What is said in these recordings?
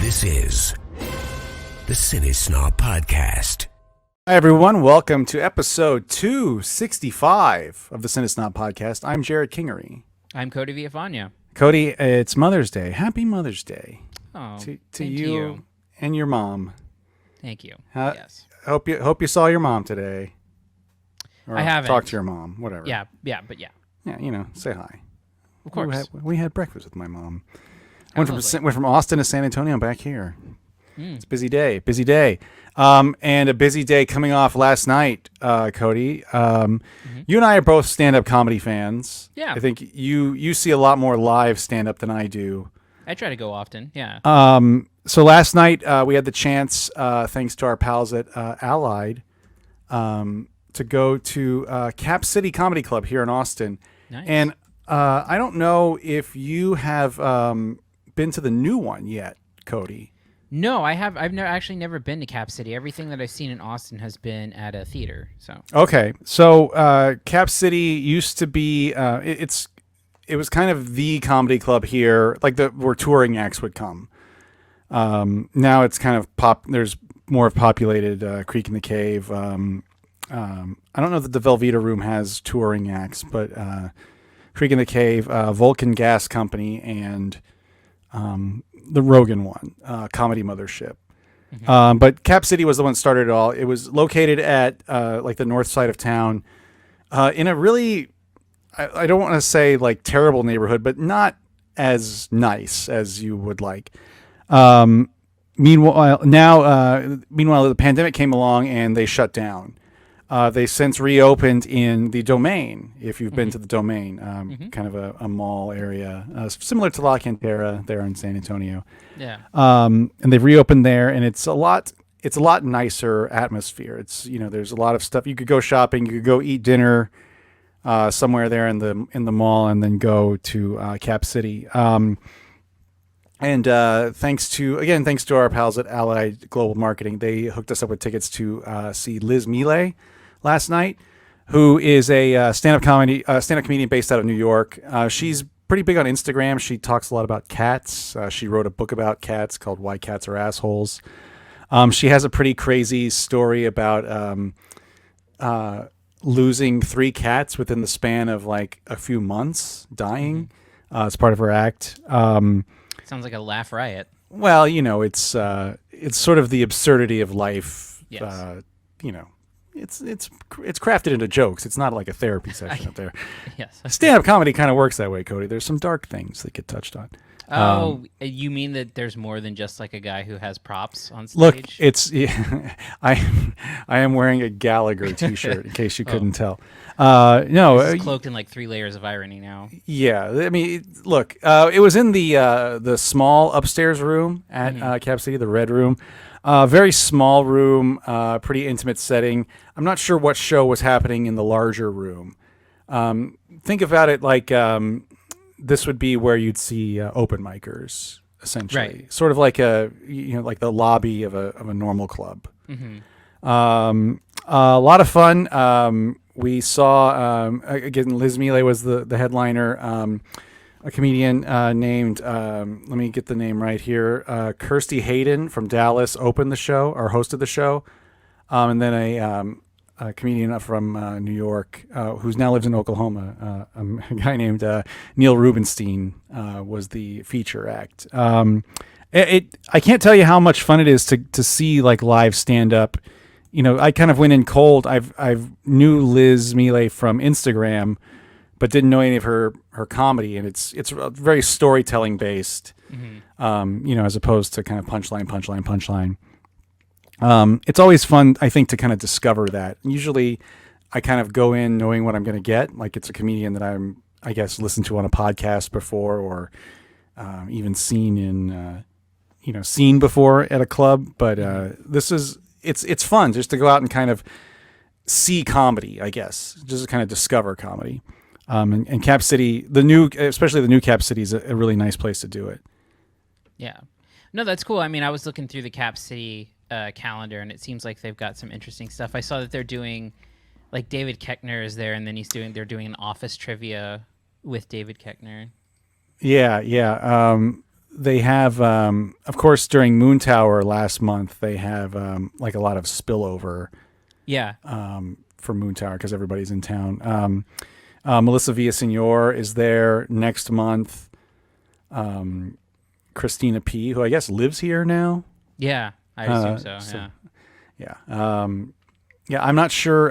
This is the CineSnob Podcast. Hi, everyone. Welcome to episode 265 of the CineSnob Podcast. I'm Jerrod Kingery. I'm Cody Villafana. Cody, it's Mother's Day. Happy Mother's Day To you and your mom. Thank you. Yes. Hope you saw your mom today. Or I haven't. Talk to your mom, whatever. Yeah. Yeah, say hi. Of course. We had breakfast with my mom. Went from Austin to San Antonio. I'm back here. It's a busy day. And a busy day coming off last night, Cody. You and I are both stand-up comedy fans. Yeah. I think you see a lot more live stand-up than I do. I try to go often, yeah. So last night we had the chance, thanks to our pals at Allied, to go to Cap City Comedy Club here in Austin. Nice. And I don't know if you have been to the new one yet, Cody. No, I have. I've actually never been to Cap City. Everything that I've seen in Austin has been at a theater. So okay, so Cap City used to be it was kind of the comedy club here, like where touring acts would come. Now it's kind of there's more of populated Creek in the Cave. I don't know that the Velveeta Room has touring acts, but Creek in the Cave, Vulcan Gas Company, and the Rogan one, Comedy Mothership. Mm-hmm. But Cap City was the one that started it all. It was located at like the north side of town, in a really, I don't want to say like terrible neighborhood, but not as nice as you would like. Meanwhile, the pandemic came along and they shut down. They since reopened in the Domain, if you've been to the Domain, kind of a mall area, similar to La Cantera there in San Antonio. yeah. And they've reopened there, and it's a lot nicer atmosphere. It's, there's a lot of stuff. You could go shopping, you could go eat dinner somewhere there in the mall, and then go to Cap City. And thanks to our pals at Allied Global Marketing, they hooked us up with tickets to see Liz Miele last night, who is a stand-up comedian based out of New York. She's pretty big on Instagram. She talks a lot about cats. She wrote a book about cats called Why Cats Are Assholes. She has a pretty crazy story about losing 3 cats within the span of like a few months, dying as part of her act. Sounds like a laugh riot. Well, it's sort of the absurdity of life. Yes. It's crafted into jokes. It's not like a therapy session up there. Yes. Stand-up comedy kind of works that way, Cody. There's some dark things that get touched on. Oh, you mean that there's more than just like a guy who has props on stage? Look, I am wearing a Gallagher t-shirt in case you couldn't tell. No, it's cloaked in like 3 layers of irony now. Yeah, I mean, look, it was in the small upstairs room at Cap City, the Red Room. Very small room, pretty intimate setting. I'm not sure what show was happening in the larger room. Think about it like this would be where you'd see open micers, essentially, right. Sort of like like the lobby of a normal club. Mm-hmm. A lot of fun. We saw again, Liz Miele was the headliner. A comedian named, let me get the name right here, Kirsty Hayden from Dallas opened the show, or hosted the show. And then a comedian from New York who now lives in Oklahoma, a guy named Neil Rubenstein was the feature act. I can't tell you how much fun it is to see like live stand-up. I kind of went in cold. I've knew Liz Miele from Instagram, but didn't know any of her comedy, and it's very storytelling based, as opposed to kind of punchline. It's always fun, I think, to kind of discover that. Usually, I kind of go in knowing what I'm going to get, like it's a comedian that I guess listened to on a podcast before, or even seen before at a club. But it's fun just to go out and kind of see comedy, I guess, just to kind of discover comedy. And Cap City, especially the new Cap City, is a really nice place to do it. Yeah. No, that's cool. I mean, I was looking through the Cap City calendar, and it seems like they've got some interesting stuff. I saw that they're doing, like, David Koechner is there, and then they're doing an office trivia with David Koechner. Yeah. they have, of course, during Moon Tower last month, they have like a lot of spillover. Yeah. For Moon Tower because everybody's in town. Melissa Villaseñor is there next month. Christina P., who I guess lives here now. Yeah, I assume so. Yeah. Yeah, I'm not sure.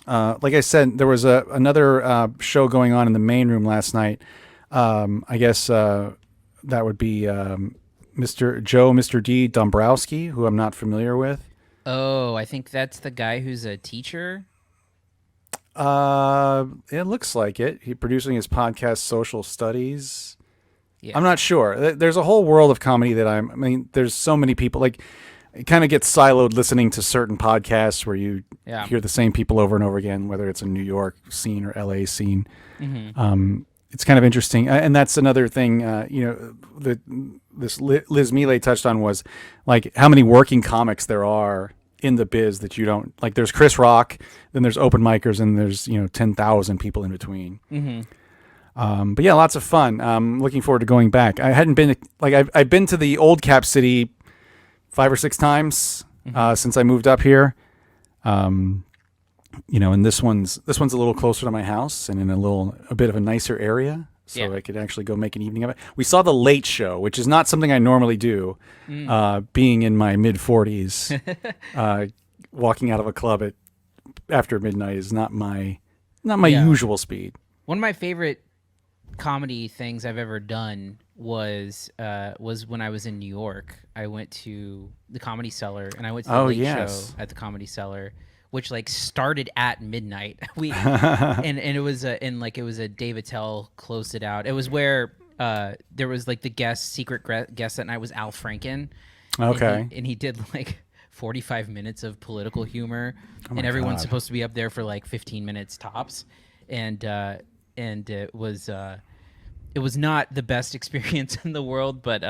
Like I said, there was another show going on in the main room last night. I guess that would be Mr. D. Dombrowski, who I'm not familiar with. Oh, I think that's the guy who's a teacher. It looks like it. He's producing his podcast, Social Studies. Yeah. I'm not sure. There's a whole world of comedy that I mean, there's so many people. Like, it kind of gets siloed listening to certain podcasts where you hear the same people over and over again, whether it's a New York scene or LA scene. Mm-hmm. It's kind of interesting. And that's another thing, that Liz Miele touched on was like how many working comics there are in the biz that you don't like. There's Chris Rock, then there's open micers, and there's 10,000 people in between. Mm-hmm. But yeah, lots of fun. Looking forward to going back. I hadn't been I've been to the old Cap City 5 or 6 times since I moved up here. And this one's a little closer to my house and in a bit of a nicer area. So I could actually go make an evening of it. We saw The Late Show, which is not something I normally do. Being in my mid 40s, walking out of a club after midnight is not my usual speed. One of my favorite comedy things I've ever done was when I was in New York. I went to the Comedy Cellar and I went to the Late Show at the Comedy Cellar, which like started at midnight. And it was it was a Dave Attell closed it out. It was where there was like the secret guest that night was Al Franken. Okay. And he did like 45 minutes of political humor, and everyone's supposed to be up there for like 15 minutes tops. And it was not the best experience in the world, but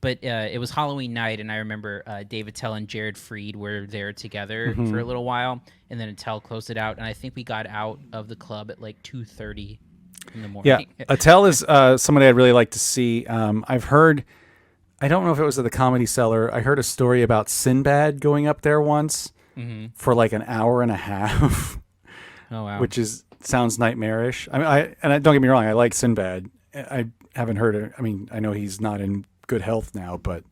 it was Halloween night, and I remember Dave Attell and Jared Freed were there together for a little while, and then Attell closed it out, and I think we got out of the club at like 2:30 in the morning. Yeah, Attell is somebody I'd really like to see. I've heard, I don't know if it was at the Comedy Cellar, I heard a story about Sinbad going up there once for like an hour and a half. Oh wow! Which sounds nightmarish. I mean, don't get me wrong, I like Sinbad. I haven't heard it. I mean, I know he's not in good health now, but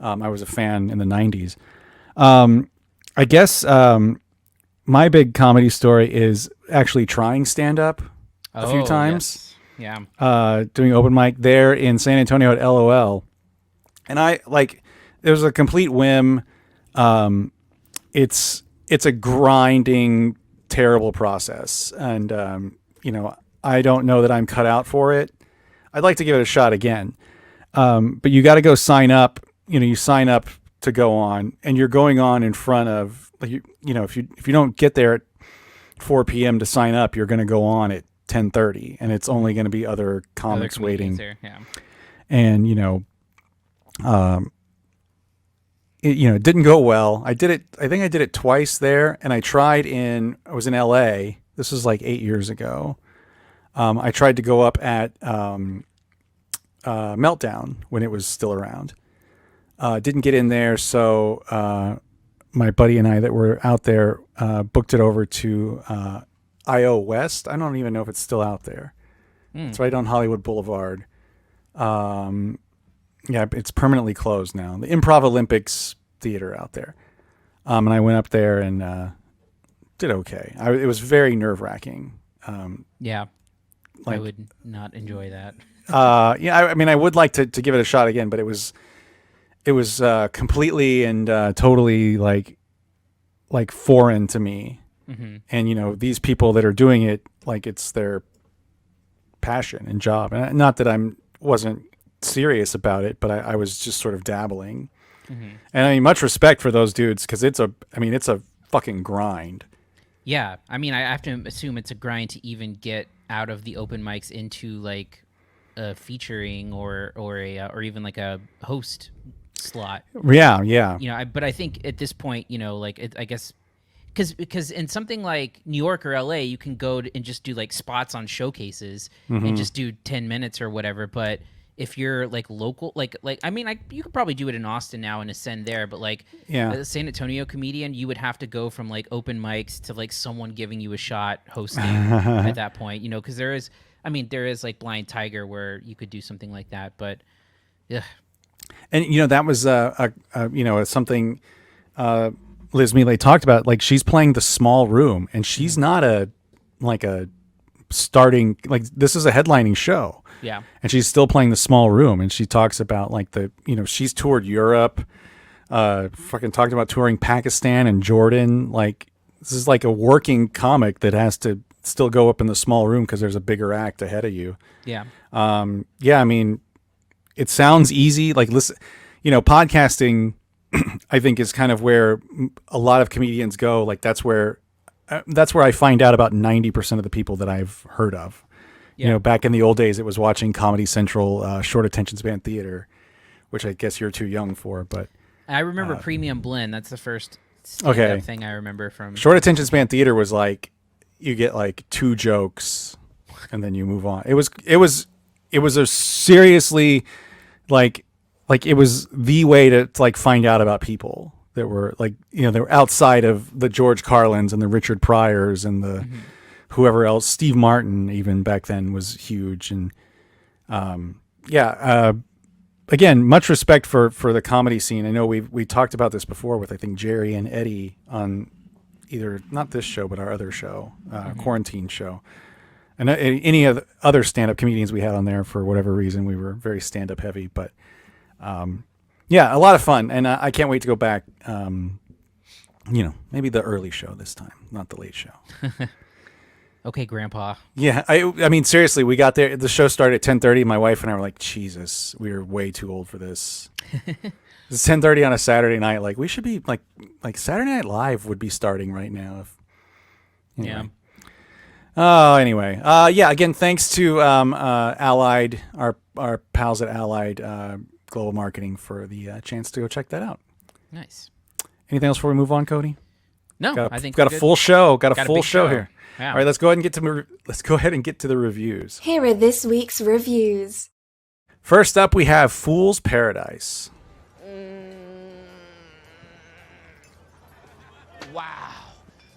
I was a fan in the 90s. I guess my big comedy story is actually trying stand-up a few times. Yes. Yeah. Doing open mic there in San Antonio at LOL. And it was a complete whim. It's a grinding, terrible process. And, I don't know that I'm cut out for it. I'd like to give it a shot again. But you got to go sign up. You sign up to go on, and you're going on in front of, if you don't get there at 4 p.m. to sign up, you're going to go on at 10:30, and it's only going to be other comics waiting. There. Yeah. And it didn't go well. I think I did it twice there, and I was in LA. This was like 8 years ago. I tried to go up at Meltdown when it was still around. Didn't get in there, so my buddy and I that were out there booked it over to IO West. I don't even know if it's still out there. It's right on Hollywood Boulevard. It's permanently closed now. The Improv Olympics Theater out there. And I went up there and did okay. It was very nerve-wracking. I would not enjoy that. I mean, I would like to give it a shot again, but it was completely and totally like foreign to me. Mm-hmm. And these people that are doing it, like it's their passion and job. And not that I wasn't serious about it, but I was just sort of dabbling. Mm-hmm. And I mean, much respect for those dudes because it's a fucking grind. Yeah, I mean, I have to assume it's a grind to even get out of the open mics into like a featuring or even like a host slot. Yeah. But I think at this point, I guess because in something like New York or LA, you can go and just do like spots on showcases and just do 10 minutes or whatever. But if you're like local, like I mean, you could probably do it in Austin now and ascend there, but like a San Antonio comedian, you would have to go from like open mics to like someone giving you a shot hosting at that point, you know, because there is like Blind Tiger where you could do something like that, but yeah. And you know that was something Liz Miele talked about. Like she's playing the small room, and she's not starting, like this is a headlining show. Yeah. And she's still playing the small room, and she talks about like she's toured Europe, fucking talked about touring Pakistan and Jordan. Like this is like a working comic that has to still go up in the small room because there's a bigger act ahead of you. Yeah. I mean, it sounds easy. Like listen, podcasting, I think is kind of where a lot of comedians go. Like that's where I find out about 90% of the people that I've heard of. Yeah. You know, back in the old days, it was watching Comedy Central, short attention span theater, which I guess you're too young for. But I remember Premium Blend. That's the first thing I remember from short attention span theater. Was like you get like 2 jokes and then you move on. It was a seriously like it was the way to like find out about people that were like, they were outside of the George Carlins and the Richard Pryors and the whoever else. Steve Martin even back then was huge. And again, much respect for the comedy scene. I know we talked about this before with I think Jerry and Eddie on either not this show but our other show, quarantine show. And any of the other stand-up comedians we had on there, for whatever reason, we were very stand-up heavy. But a lot of fun, and I can't wait to go back. Maybe the early show this time, not the late show. Okay, Grandpa. Yeah, I mean seriously, we got there. The show started at 10:30. My wife and I were like, Jesus, we are way too old for this. It's 10:30 on a Saturday night. Like we should be like Saturday Night Live would be starting right now. Yeah. Oh, anyway. Again, thanks to Allied, our pals at Allied Global Marketing for the chance to go check that out. Nice. Anything else before we move on, Cody? No, I think got a full show. Got a full show here. Yeah. All right, let's go ahead and get to the reviews. Here are this week's reviews. First up, we have Fool's Paradise. Wow.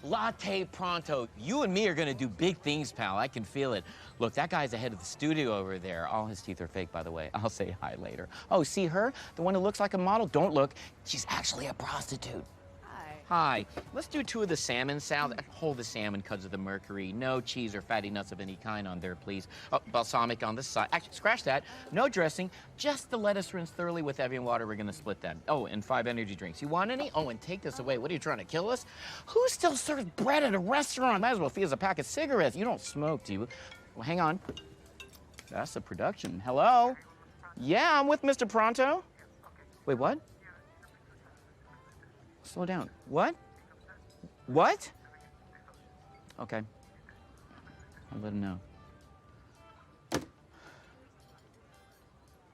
Latte pronto. You and me are going to do big things, pal. I can feel it. Look, that guy's ahead of the studio over there. All his teeth are fake, by the way. I'll say hi later. Oh, see her? The one who looks like a model? Don't look. She's actually a prostitute. Hi. Let's do 2 of the salmon salad. Hold the salmon because of the mercury. No cheese or fatty nuts of any kind on there, please. Oh, balsamic on the side. Actually, scratch that. No dressing. Just the lettuce rinse thoroughly with Evian water. We're going to split that. Oh, and 5 energy drinks. You want any? Oh, and take this away. What are you trying to kill us? Who still serves bread at a restaurant? Might as well feed us a pack of cigarettes. You don't smoke, do you? Well, hang on. That's the production. Hello? Yeah, I'm with Mr. Pronto. Wait, what? Slow down. What? What? Okay. I'll let him know.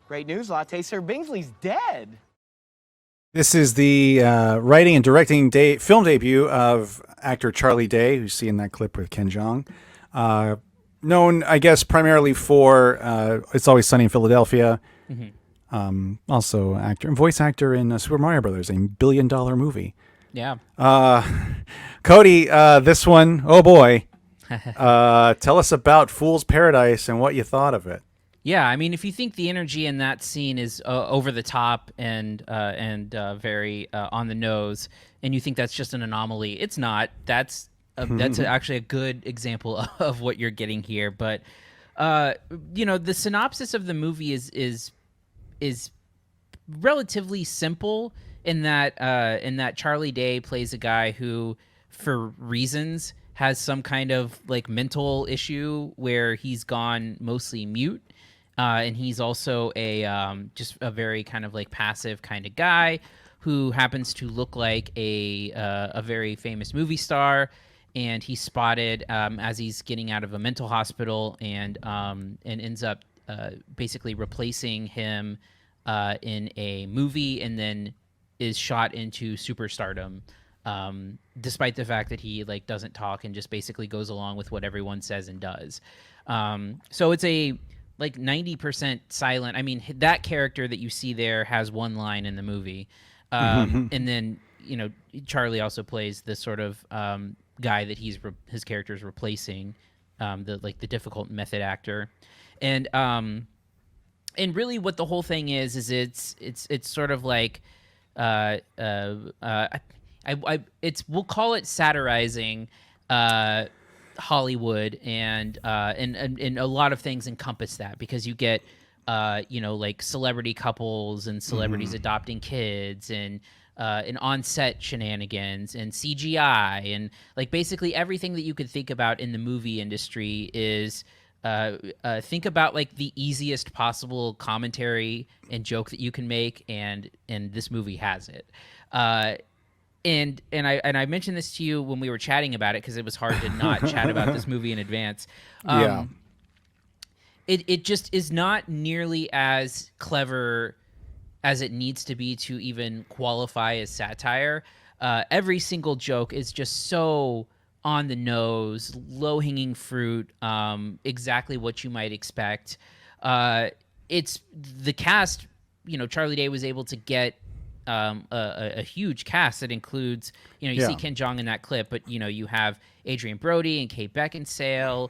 Great news, Latte. Sir Bingsley's dead. This is the writing and directing film debut of actor Charlie Day, who's seen that clip with Ken Jeong. Known, I guess, primarily for It's Always Sunny in Philadelphia. Also voice actor in Super Mario Brothers, a $1 billion movie. Yeah. Cody, this one, oh boy. Tell us about Fool's Paradise and what you thought of it. Yeah, I mean, if you think the energy in that scene is over the top and very on the nose, and you think that's just an anomaly, it's not. That's actually a good example of what you're getting here. But the synopsis of the movie is relatively simple in that Charlie Day plays a guy who, for reasons, has some kind of like mental issue where he's gone mostly mute. And he's also just a very kind of like passive kind of guy who happens to look like a very famous movie star. And he's spotted as he's getting out of a mental hospital and ends up basically replacing him in a movie, and then is shot into superstardom, despite the fact that he like doesn't talk and just basically goes along with what everyone says and does. So it's a like 90% silent. I mean, that character that you see there has one line in the movie. And then, Charlie also plays the sort of guy that his character is replacing, the difficult method actor. And really what the whole thing is it's sort of like, we'll call it satirizing Hollywood, and a lot of things encompass that, because you get like celebrity couples and celebrities adopting kids, and on-set shenanigans and CGI, and like basically everything that you could think about in the movie industry is think about like the easiest possible commentary and joke that you can make, and this movie has it. And I mentioned this to you when we were chatting about it, because it was hard to not chat about this movie in advance. It just is not nearly as clever as it needs to be to even qualify as satire. Every single joke is just so on the nose, low-hanging fruit, exactly what you might expect. It's the cast, Charlie Day was able to get a huge cast that includes, you see Ken Jeong in that clip, but you have Adrian Brody and Kate Beckinsale,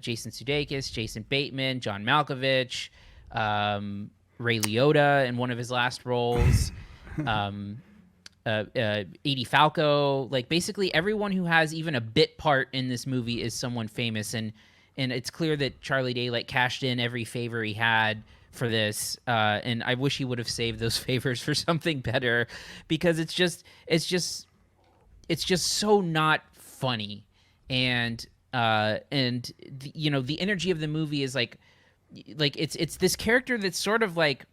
Jason Sudeikis, Jason Bateman, John Malkovich, Ray Liotta in one of his last roles, Edie Falco. Like basically everyone who has even a bit part in this movie is someone famous, and it's clear that Charlie Day like cashed in every favor he had for this, and I wish he would have saved those favors for something better, because it's just so not funny, and the energy of the movie is like it's this character that's sort of like,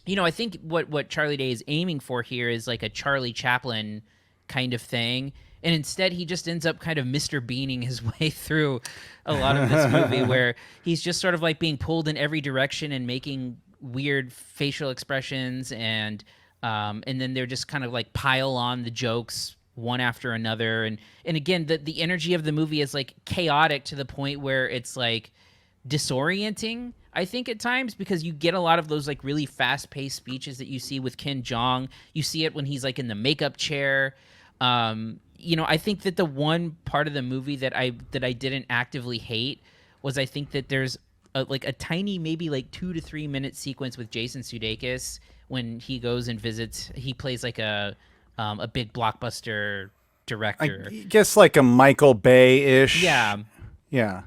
I think what Charlie Day is aiming for here is like a Charlie Chaplin kind of thing. And instead, he just ends up kind of Mr. Beaning his way through a lot of this movie, where he's just sort of like being pulled in every direction and making weird facial expressions, and then they're just kind of like pile on the jokes one after another. And again, the energy of the movie is like chaotic to the point where it's like disorienting, I think, at times, because you get a lot of those like really fast-paced speeches that you see with Ken Jeong. You see it when he's like in the makeup chair. I think that the one part of the movie that I didn't actively hate was, I think that there's a tiny, maybe like 2 to 3 minute sequence with Jason Sudeikis when he goes and visits. He plays like a big blockbuster director. I guess like a Michael Bay-ish. Yeah. Yeah.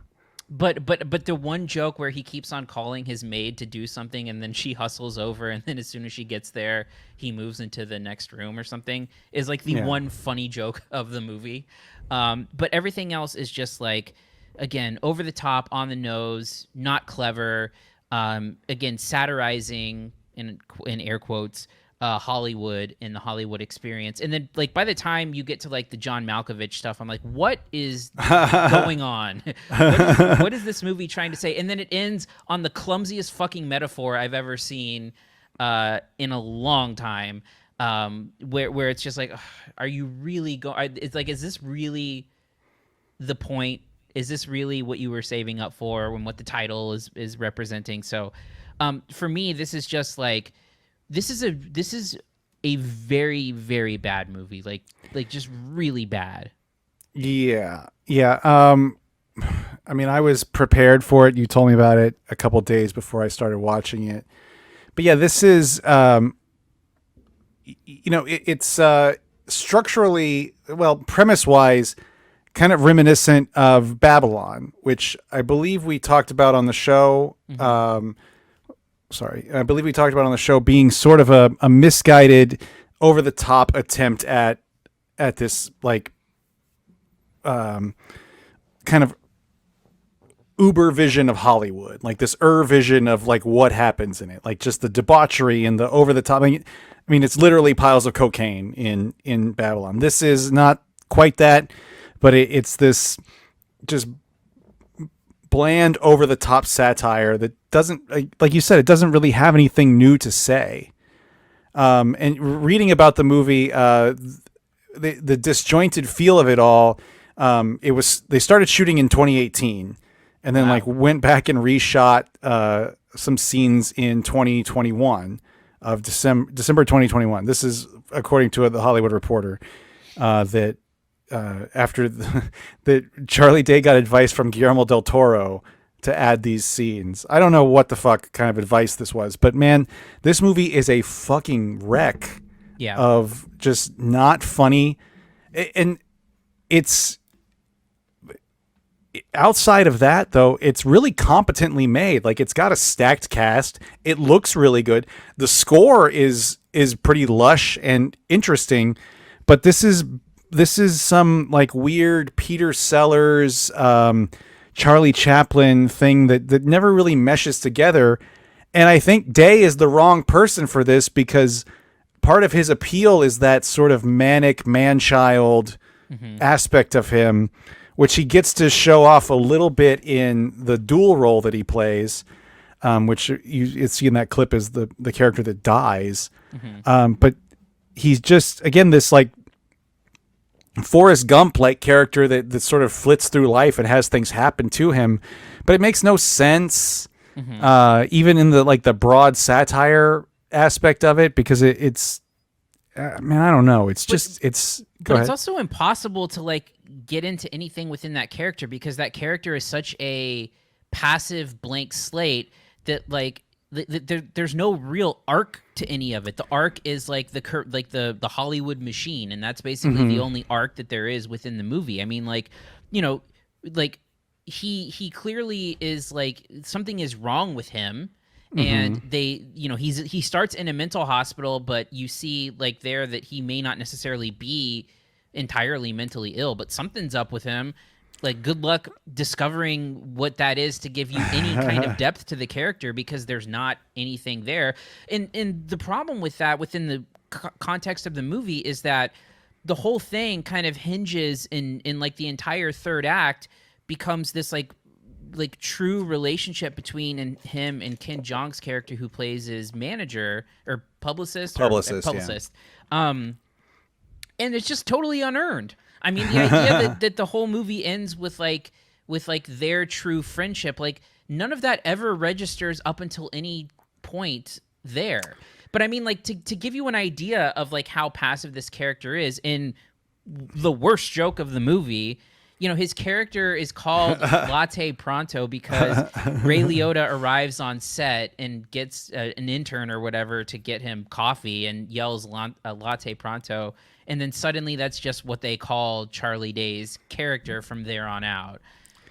But the one joke where he keeps on calling his maid to do something, and then she hustles over, and then as soon as she gets there, he moves into the next room or something, is like the one funny joke of the movie. But everything else is just like, again, over the top, on the nose, not clever. Again, satirizing in air quotes Hollywood and the Hollywood experience. And then like by the time you get to like the John Malkovich stuff, I'm like, what is going on? What is this movie trying to say? And then it ends on the clumsiest fucking metaphor I've ever seen in a long time, where it's just like, ugh, are you really going? It's like, is this really the point? Is this really what you were saving up for, when what the title is representing? So for me, this is just like, this is a very, very bad movie. Like just really bad. Yeah. I mean, I was prepared for it. You told me about it a couple days before I started watching it. But yeah, this is, it's structurally, well, premise-wise, kind of reminiscent of Babylon, which I believe we talked about on the show. I believe we talked about on the show being sort of a misguided, over-the-top attempt at this like kind of uber vision of Hollywood, like this vision of like what happens in it, like just the debauchery and the over-the-top. I mean, it's literally piles of cocaine in Babylon. This is not quite that, but it's this just bland, over-the-top satire that doesn't, like you said, it doesn't really have anything new to say. And reading about the movie, the disjointed feel of it all, they started shooting in 2018, and then like went back and reshot some scenes in 2021 of December 2021. This is according to the Hollywood Reporter, that after that Charlie Day got advice from Guillermo del Toro to add these scenes. I don't know what the fuck kind of advice this was, but man, this movie is a fucking wreck of just not funny. And it's outside of that though, it's really competently made. Like it's got a stacked cast. It looks really good. The score is pretty lush and interesting, but this is some like weird Peter Sellers, Charlie Chaplin thing that never really meshes together. And I think Day is the wrong person for this, because part of his appeal is that sort of manic man-child aspect of him, which he gets to show off a little bit in the dual role that he plays, which you see in that clip is the character that dies. But he's just, again, this like Forrest Gump like character that sort of flits through life and has things happen to him, but it makes no sense, even in the broad satire aspect of it, because it's man, I don't know. It's just it's also impossible to like get into anything within that character, because that character is such a passive blank slate that like there's no real arc to any of it. The arc is like the Hollywood machine, and that's basically the only arc that there is within the movie. I mean, like, you know, like he clearly is like something is wrong with him, and they, you know, he starts in a mental hospital, but you see like there that he may not necessarily be entirely mentally ill, but something's up with him. Like, good luck discovering what that is to give you any kind of depth to the character, because there's not anything there. And the problem with that within the context of the movie is that the whole thing kind of hinges in like the entire third act becomes this like true relationship between him and Ken Jeong's character, who plays his manager or publicist. And it's just totally unearned. I mean, the idea that the whole movie ends with their true friendship, like none of that ever registers up until any point there. But I mean, like to give you an idea of like how passive this character is, in the worst joke of the movie, you know, his character is called Latte Pronto because Ray Liotta arrives on set and gets an intern or whatever to get him coffee and yells Latte Pronto. And then suddenly that's just what they call Charlie Day's character from there on out.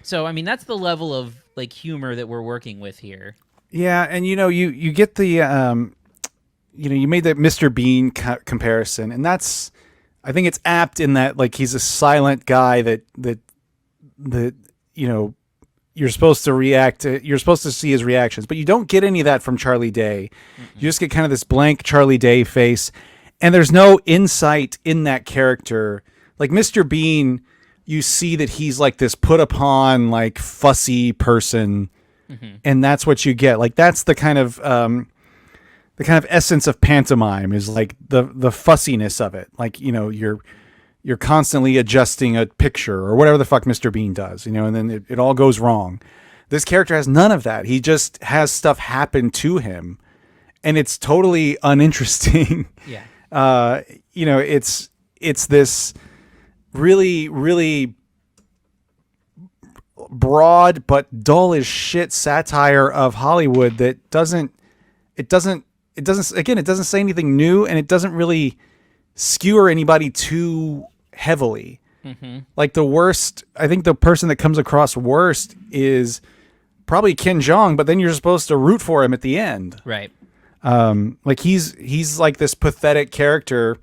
So, I mean, that's the level of like humor that we're working with here. Yeah. And, you know, you get the, you know, you made that Mr. Bean comparison, and that's, I think it's apt in that, like, he's a silent guy that, you know, you're supposed to react to, you're supposed to see his reactions, but you don't get any of that from Charlie Day. You just get kind of this blank Charlie Day face. And there's no insight in that character. Like Mr. Bean, you see that he's like this put upon, like fussy person, and that's what you get. Like that's the kind of essence of pantomime, is like the fussiness of it. Like, you know, you're constantly adjusting a picture or whatever the fuck Mr. Bean does, you know, and then it all goes wrong. This character has none of that. He just has stuff happen to him, and it's totally uninteresting. Yeah. You know, it's this really, really broad but dull as shit satire of Hollywood that doesn't say anything new, and it doesn't really skewer anybody too heavily. Like the worst, I think the person that comes across worst is probably Ken Jeong, but then you're supposed to root for him at the end. Right. Like he's like this pathetic character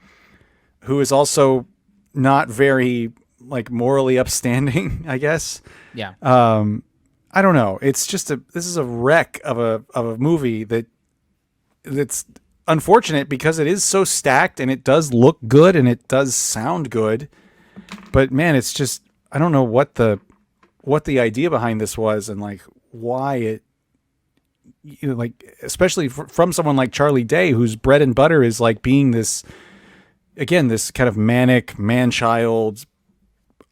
who is also not very like morally upstanding, I guess. Yeah. I don't know. It's just this is a wreck of a movie that's unfortunate, because it is so stacked and it does look good and it does sound good, but man, it's just, I don't know what the idea behind this was, and like why it, you know, like especially from someone like Charlie Day, whose bread and butter is like being this kind of manic man-child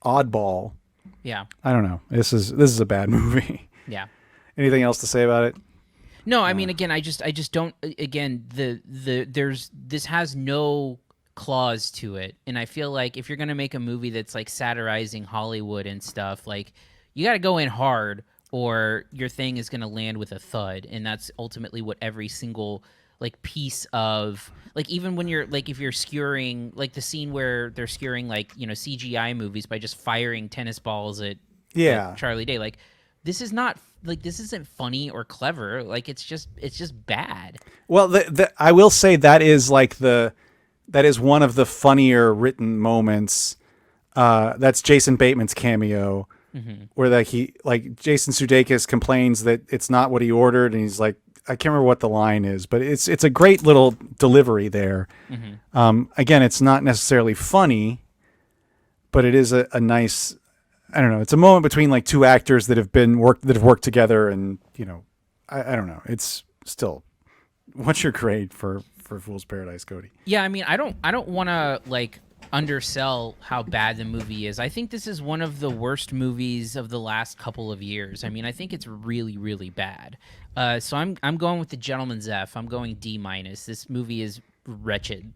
oddball. Yeah. I don't know. This is a bad movie. Yeah. Anything else to say about it? No, I mean, again, I just don't. Again, this has no clause to it, and I feel like if you're gonna make a movie that's like satirizing Hollywood and stuff, like you got to go in hard, or your thing is gonna land with a thud, and that's ultimately what every single like piece of like, even when you're like, if you're skewering like the scene where they're skewering like, you know, CGI movies by just firing tennis balls at Charlie Day, like this is not like, this isn't funny or clever. Like it's just bad. Well, I will say that is one of the funnier written moments. That's Jason Bateman's cameo, where Jason Sudeikis complains that it's not what he ordered, and he's like, I can't remember what the line is, but it's a great little delivery there. Again, it's not necessarily funny, but it is a nice, I don't know, it's a moment between like two actors that have worked together, and you know, I don't know. It's still, what's your grade for Fool's Paradise, Cody? Yeah, I mean, I don't want to like undersell how bad the movie is. I think this is one of the worst movies of the last couple of years. I mean, I think it's really, really bad. So I'm going with the Gentleman's F. I'm going D-. This movie is wretched.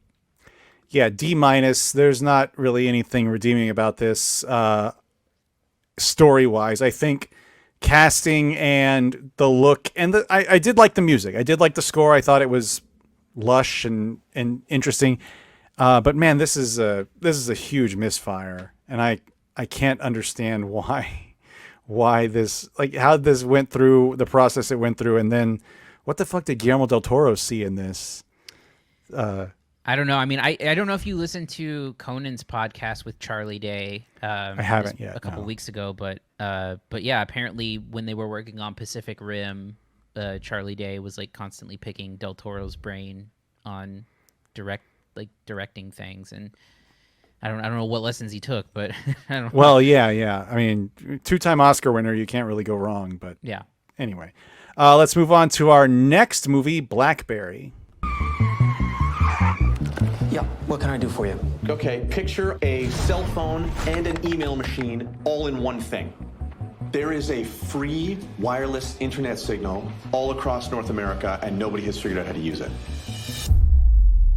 Yeah, D-. There's not really anything redeeming about this story-wise. I think casting and the look, and I did like the music. I did like the score. I thought it was lush and interesting. But man, this is a huge misfire, and I can't understand why this, like, how this went through the process it went through, and then what the fuck did Guillermo del Toro see in this? I don't know. I mean, I don't know if you listened to Conan's podcast with Charlie Day. I haven't yet. A couple weeks ago, but yeah, apparently when they were working on Pacific Rim, Charlie Day was like constantly picking del Toro's brain on directing things, and I don't know what lessons he took, but I don't know. Well, yeah. I mean, 2-time Oscar winner, you can't really go wrong. But yeah. Anyway, let's move on to our next movie, BlackBerry. Yeah, what can I do for you? Okay, picture a cell phone and an email machine all in one thing. There is a free wireless internet signal all across North America, and nobody has figured out how to use it.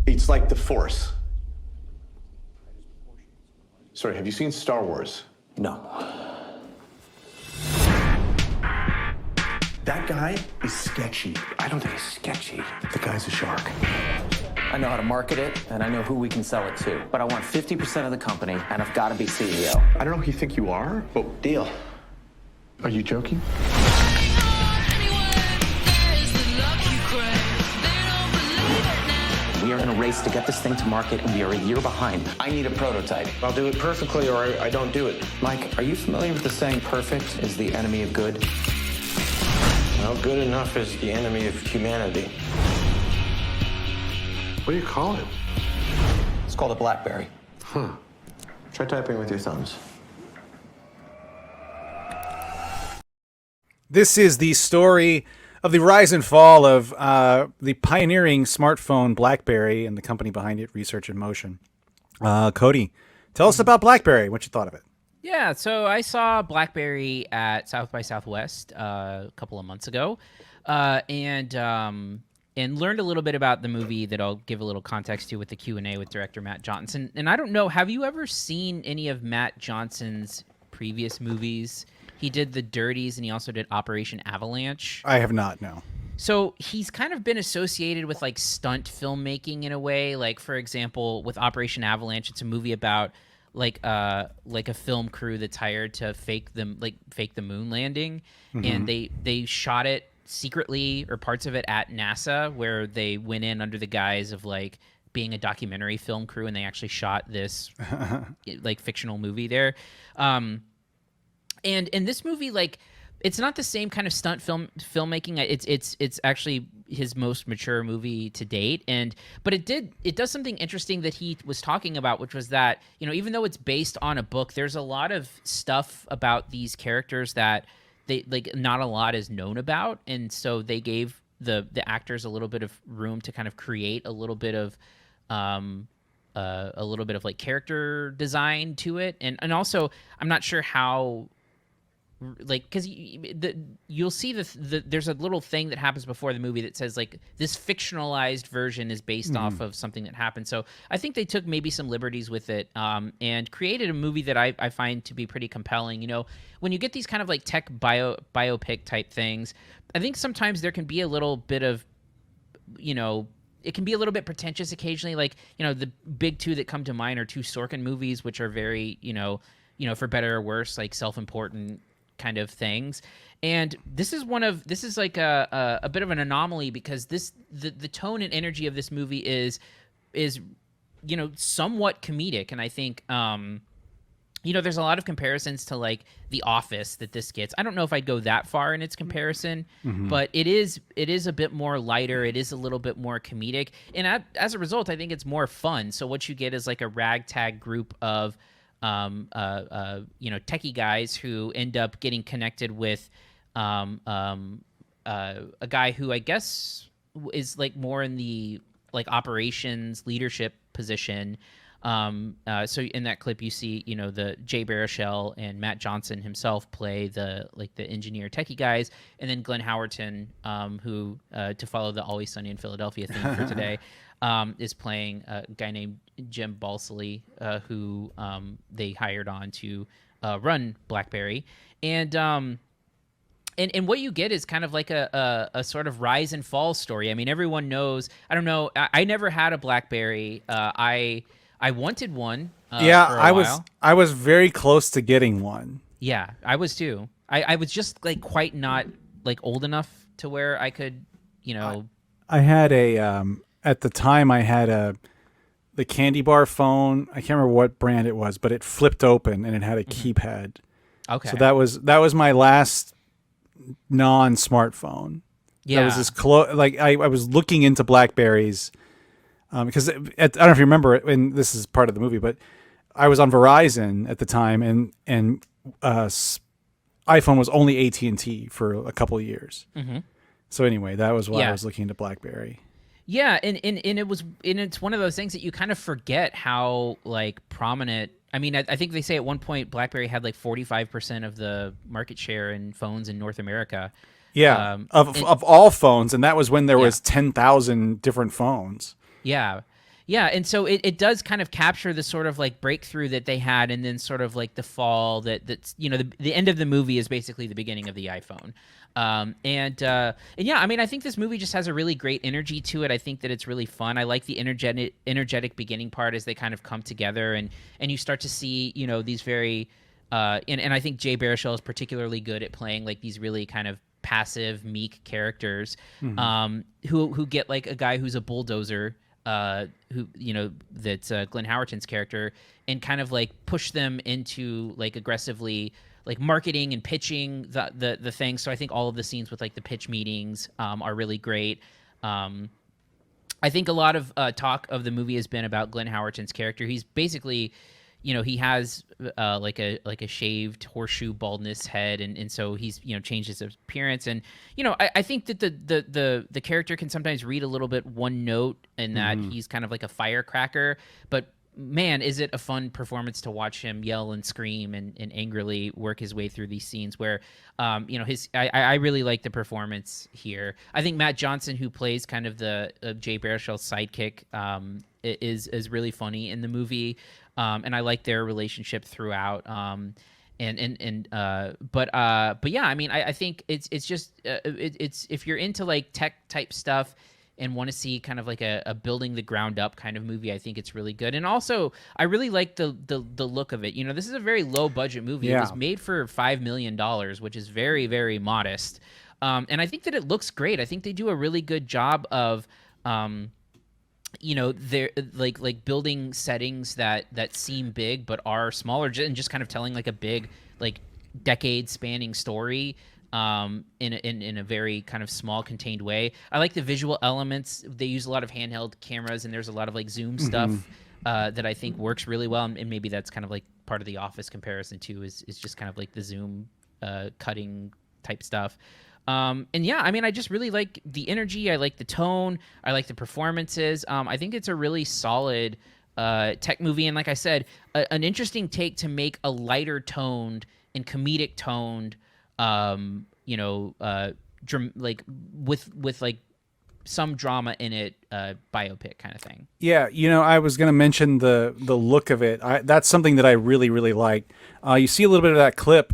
It's like the Force. Sorry, have you seen Star Wars? No. That guy is sketchy. I don't think he's sketchy. The guy's a shark. I know how to market it, and I know who we can sell it to. But I want 50% of the company, and I've got to be CEO. I don't know who you think you are, but Deal. are you joking? We are in a race to get this thing to market, and we are a year behind. I need a prototype. I'll do it perfectly, or I don't do it. Mike, are you familiar with the saying, perfect is the enemy of good? Well, good enough is the enemy of humanity. What do you call it? It's called a BlackBerry. Try typing with your thumbs. This is the story of the rise and fall of the pioneering smartphone BlackBerry and the company behind it, Research in Motion. Cody, tell us about BlackBerry. What you thought of it? Yeah, so I saw BlackBerry at South by Southwest a couple of months ago, and learned a little bit about the movie that I'll give a little context to with the Q&A with director Matt Johnson. And I don't know, have you ever seen any of Matt Johnson's previous movies? He did The Dirties, and he also did Operation Avalanche. I have not, no. So he's kind of been associated with like stunt filmmaking in a way. Like, for example, with Operation Avalanche, it's a movie about like a film crew that's hired to fake the moon landing, and they shot it secretly, or parts of it, at NASA, where they went in under the guise of like being a documentary film crew, and they actually shot this like fictional movie there. And in this movie, like, it's not the same kind of stunt filmmaking. It's actually his most mature movie to date. But it does something interesting that he was talking about, which was that, you know, even though it's based on a book, there's a lot of stuff about these characters that they like not a lot is known about, and so they gave the actors a little bit of room to kind of create a little bit of like character design to it, and also I'm not sure how like, because you'll see there's a little thing that happens before the movie that says like this fictionalized version is based off of something that happened. So I think they took maybe some liberties with it, and created a movie that I find to be pretty compelling. You know, when you get these kind of like tech biopic type things, I think sometimes there can be a little bit of, you know, it can be a little bit pretentious occasionally. Like, you know, the big two that come to mind are two Sorkin movies, which are very, you know, for better or worse, like self-important kind of things. And this is like a bit of an anomaly, because the tone and energy of this movie is, you know, somewhat comedic. And I think, you know, there's a lot of comparisons to like The Office that this gets. I don't know if I'd go that far in its comparison, but it is a bit more lighter. It is a little bit more comedic. And as a result, I think it's more fun. So what you get is like a ragtag group of, you know, techie guys who end up getting connected with a guy who I guess is like more in the like operations leadership position. So in that clip you see, you know, the Jay Baruchel and Matt Johnson himself play the engineer techie guys, and then Glenn Howerton, who to follow the Always Sunny in Philadelphia theme for today, is playing a guy named Jim Balsillie, who they hired on to run BlackBerry. And what you get is kind of like a sort of rise and fall story. I mean, everyone knows. I don't know. I never had a BlackBerry. I wanted one. Yeah, for a while. I was very close to getting one. Yeah, I was too. I was just like quite not like old enough to where I could, you know. I had at the time I had the candy bar phone. I can't remember what brand it was, but it flipped open and it had a keypad. Okay. So that was my last non-smartphone. Yeah. That was as close. Like I was looking into BlackBerries. Because I don't know if you remember it, and this is part of the movie, but I was on Verizon at the time, and iPhone was only AT&T for a couple of years. So anyway, that was why I was looking into BlackBerry. Yeah, and it's one of those things that you kind of forget how like prominent. I mean, I think they say at one point BlackBerry had like 45% of the market share in phones in North America. Yeah, of all phones, and that was when there was 10,000 different phones. Yeah. Yeah. And so it does kind of capture the sort of like breakthrough that they had, and then sort of like the fall that's, you know, the end of the movie is basically the beginning of the iPhone. And yeah, I mean, I think this movie just has a really great energy to it. I think that it's really fun. I like the energetic beginning part as they kind of come together, and you start to see, you know, these very, and I think Jay Baruchel is particularly good at playing like these really kind of passive, meek characters, who get like a guy who's a bulldozer, who, you know, that's Glenn Howerton's character, and kind of like push them into like aggressively like marketing and pitching the thing. So I think all of the scenes with like the pitch meetings are really great. I think a lot of talk of the movie has been about Glenn Howerton's character. He's basically, you know, he has like a shaved horseshoe baldness head, and so he's, you know, changed his appearance. And, you know, I think that the character can sometimes read a little bit one note in that he's kind of like a firecracker, but man, is it a fun performance to watch him yell and scream and angrily work his way through these scenes where, you know, I really like the performance here. I think Matt Johnson, who plays kind of the Jay Baruchel's sidekick, is really funny in the movie. And I like their relationship throughout. But yeah, I mean, I think it's just it's if you're into like tech type stuff and want to see kind of like a building the ground up kind of movie, I think it's really good. And also, I really like the look of it. You know, this is a very low budget movie. Yeah. It was made for $5 million, which is very, very modest. And I think that it looks great. I think they do a really good job of, you know, they're like building settings that seem big but are smaller, and just kind of telling like a big like decade spanning story in a very kind of small contained way. I like the visual elements. They use a lot of handheld cameras, and there's a lot of like zoom stuff that I think works really well. And maybe that's kind of like part of the Office comparison too, is just kind of like the zoom cutting type stuff. And yeah, I mean, I just really like the energy. I like the tone. I like the performances. I think it's a really solid tech movie. And like I said, an interesting take to make a lighter toned and comedic toned you know, like with like some drama in it, biopic kind of thing. Yeah, you know, I was going to mention the look of it. That's something that I really, really like. You see a little bit of that clip.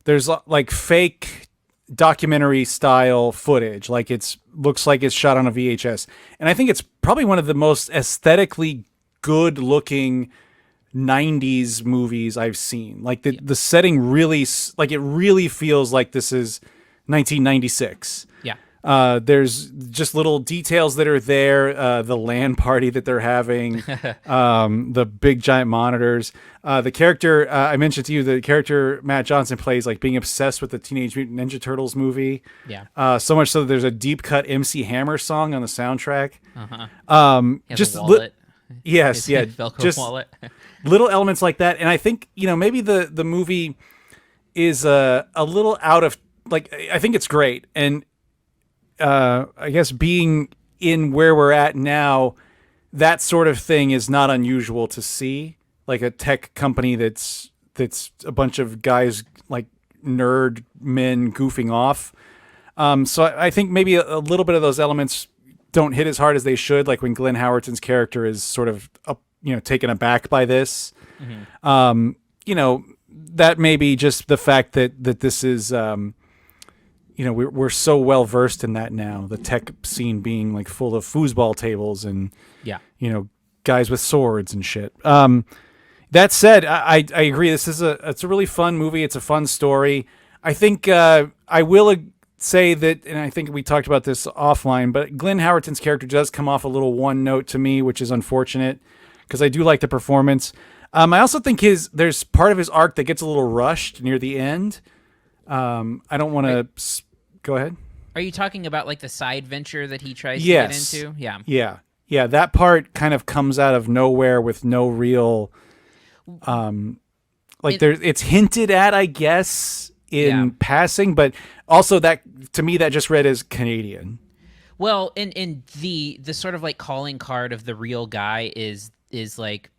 There's like fake documentary style footage, like looks like it's shot on a VHS, and I think it's probably one of the most aesthetically good looking 90s movies I've seen. Like the setting really, like it really feels like this is 1996. Yeah. There's just little details that are there. The LAN party that they're having, the big giant monitors. The character I mentioned to you, the character Matt Johnson plays, like being obsessed with the Teenage Mutant Ninja Turtles movie. Yeah. So much so that there's a deep cut MC Hammer song on the soundtrack. Just a wallet. Yes, yeah, Velcro just wallet. little elements like that, and I think, you know, maybe the movie is a little out of, like, I think it's great, and I guess being in where we're at now, that sort of thing is not unusual to see, like a tech company that's a bunch of guys, like nerd men goofing off. So I think maybe a little bit of those elements don't hit as hard as they should, like when Glenn Howerton's character is sort of taken aback by this. Mm-hmm. You know, that may be just the fact that this is, you know, we're so well versed in that now. The tech scene being like full of foosball tables and, Yeah. you know, guys with swords and shit. That said, I agree. It's a really fun movie. It's a fun story. I think I will say that, and I think we talked about this offline, but Glenn Howerton's character does come off a little one note to me, which is unfortunate because I do like the performance. I also think there's part of his arc that gets a little rushed near the end. I don't want to go ahead. Are you talking about like the side venture that he tries to get into? Yeah. Yeah. That part kind of comes out of nowhere with no real, it's hinted at, I guess, in passing, but also that, to me, that just read as Canadian. Well, and the sort of like calling card of the real guy is like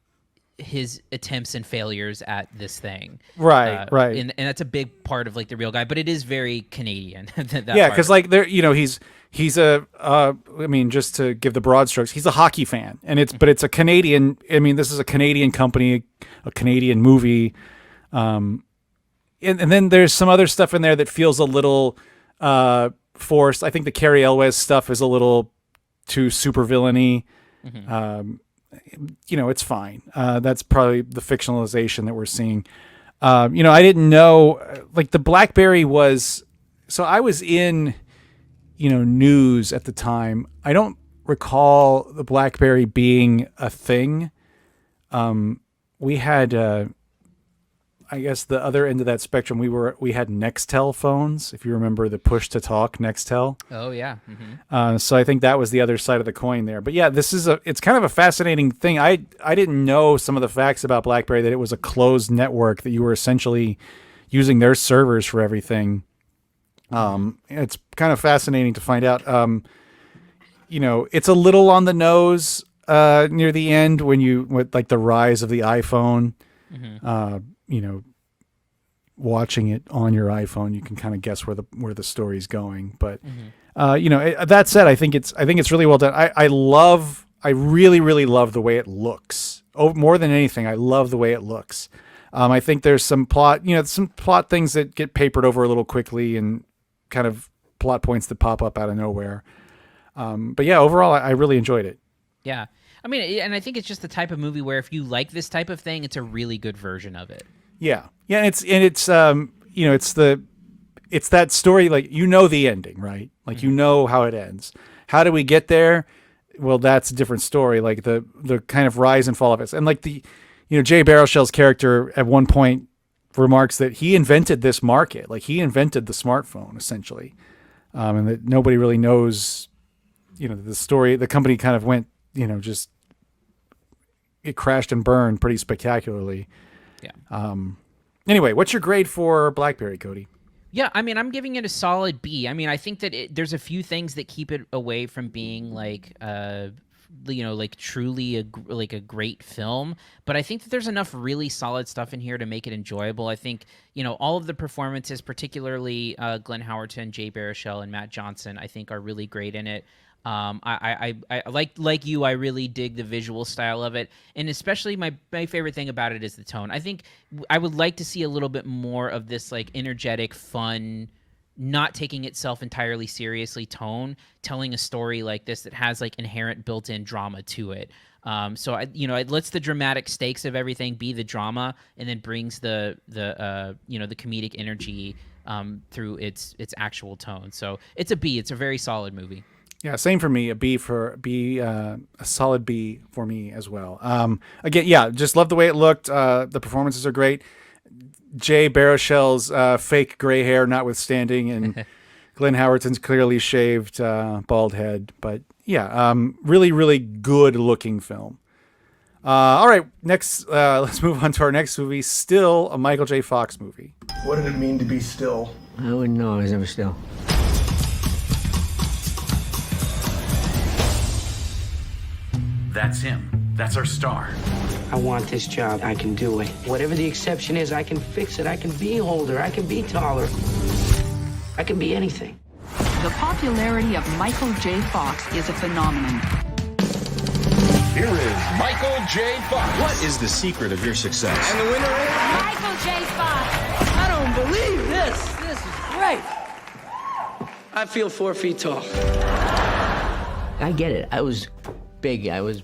his attempts and failures at this thing. Right. And that's a big part of like the real guy, but it is very Canadian. Yeah, because like there, you know, he's a I mean, just to give the broad strokes, he's a hockey fan, and but it's a Canadian. I mean, this is a Canadian company, a Canadian movie, and then there's some other stuff in there that feels a little forced. I think the Cary Elwes stuff is a little too supervillainy. Mm-hmm. You know, it's fine. That's probably the fictionalization that we're seeing. You know, I didn't know, like the BlackBerry was, so I was in, you know, news at the time. I don't recall the BlackBerry being a thing. We had, I guess the other end of that spectrum, we had Nextel phones, if you remember the push to talk Nextel. Oh yeah. Mm-hmm. So I think that was the other side of the coin there. But yeah, it's kind of a fascinating thing. I didn't know some of the facts about BlackBerry, that it was a closed network, that you were essentially using their servers for everything. It's kind of fascinating to find out. You know, it's a little on the nose near the end with like the rise of the iPhone. Mm-hmm. You know, watching it on your iPhone, you can kind of guess where the story's going. But you know, that said, I think it's really well done. I really, really love the way it looks. Oh, more than anything, I love the way it looks. I think there's some plot things that get papered over a little quickly, and kind of plot points that pop up out of nowhere. But yeah, overall, I really enjoyed it. Yeah. I mean, and I think it's just the type of movie where if you like this type of thing, it's a really good version of it. Yeah. And it's you know, it's that story, like, you know, the ending, right? Like, you know how it ends. How do we get there? Well, that's a different story. Like the kind of rise and fall of it. And like Jay Baruchel's character at one point remarks that he invented this market. Like, he invented the smartphone essentially. And that nobody really knows, you know, the story. The company kind of went, you know, just, it crashed and burned pretty spectacularly. Yeah. Anyway, what's your grade for BlackBerry, Cody? Yeah, I mean, I'm giving it a solid B. I mean, I think that there's a few things that keep it away from being like like truly a great film, but I think that there's enough really solid stuff in here to make it enjoyable. I think all of the performances, particularly Glenn Howerton, Jay Baruchel, and Matt Johnson, I think are really great in it. I like you. I really dig the visual style of it, and especially my favorite thing about it is the tone. I think I would like to see a little bit more of this like energetic, fun, not taking itself entirely seriously tone, telling a story like this that has like inherent built-in drama to it. So it lets the dramatic stakes of everything be the drama, and then brings the comedic energy through its actual tone. So it's a B. It's a very solid movie. Yeah, same for me. A solid B for me as well. Again, yeah, just love the way it looked. The performances are great. Jay Baruchel's fake gray hair notwithstanding, and Glenn Howerton's clearly shaved bald head. But yeah, really, really good looking film. All right, next, let's move on to our next movie, Still, a Michael J. Fox movie. What did it mean to be still? I wouldn't know. I was never still. That's him. That's our star. I want this job. I can do it. Whatever the exception is, I can fix it. I can be older. I can be taller. I can be anything. The popularity of Michael J. Fox is a phenomenon. Here is Michael J. Fox. What is the secret of your success? And the winner is Michael J. Fox. I don't believe this. This is great. I feel 4 feet tall. I get it. I was big. I was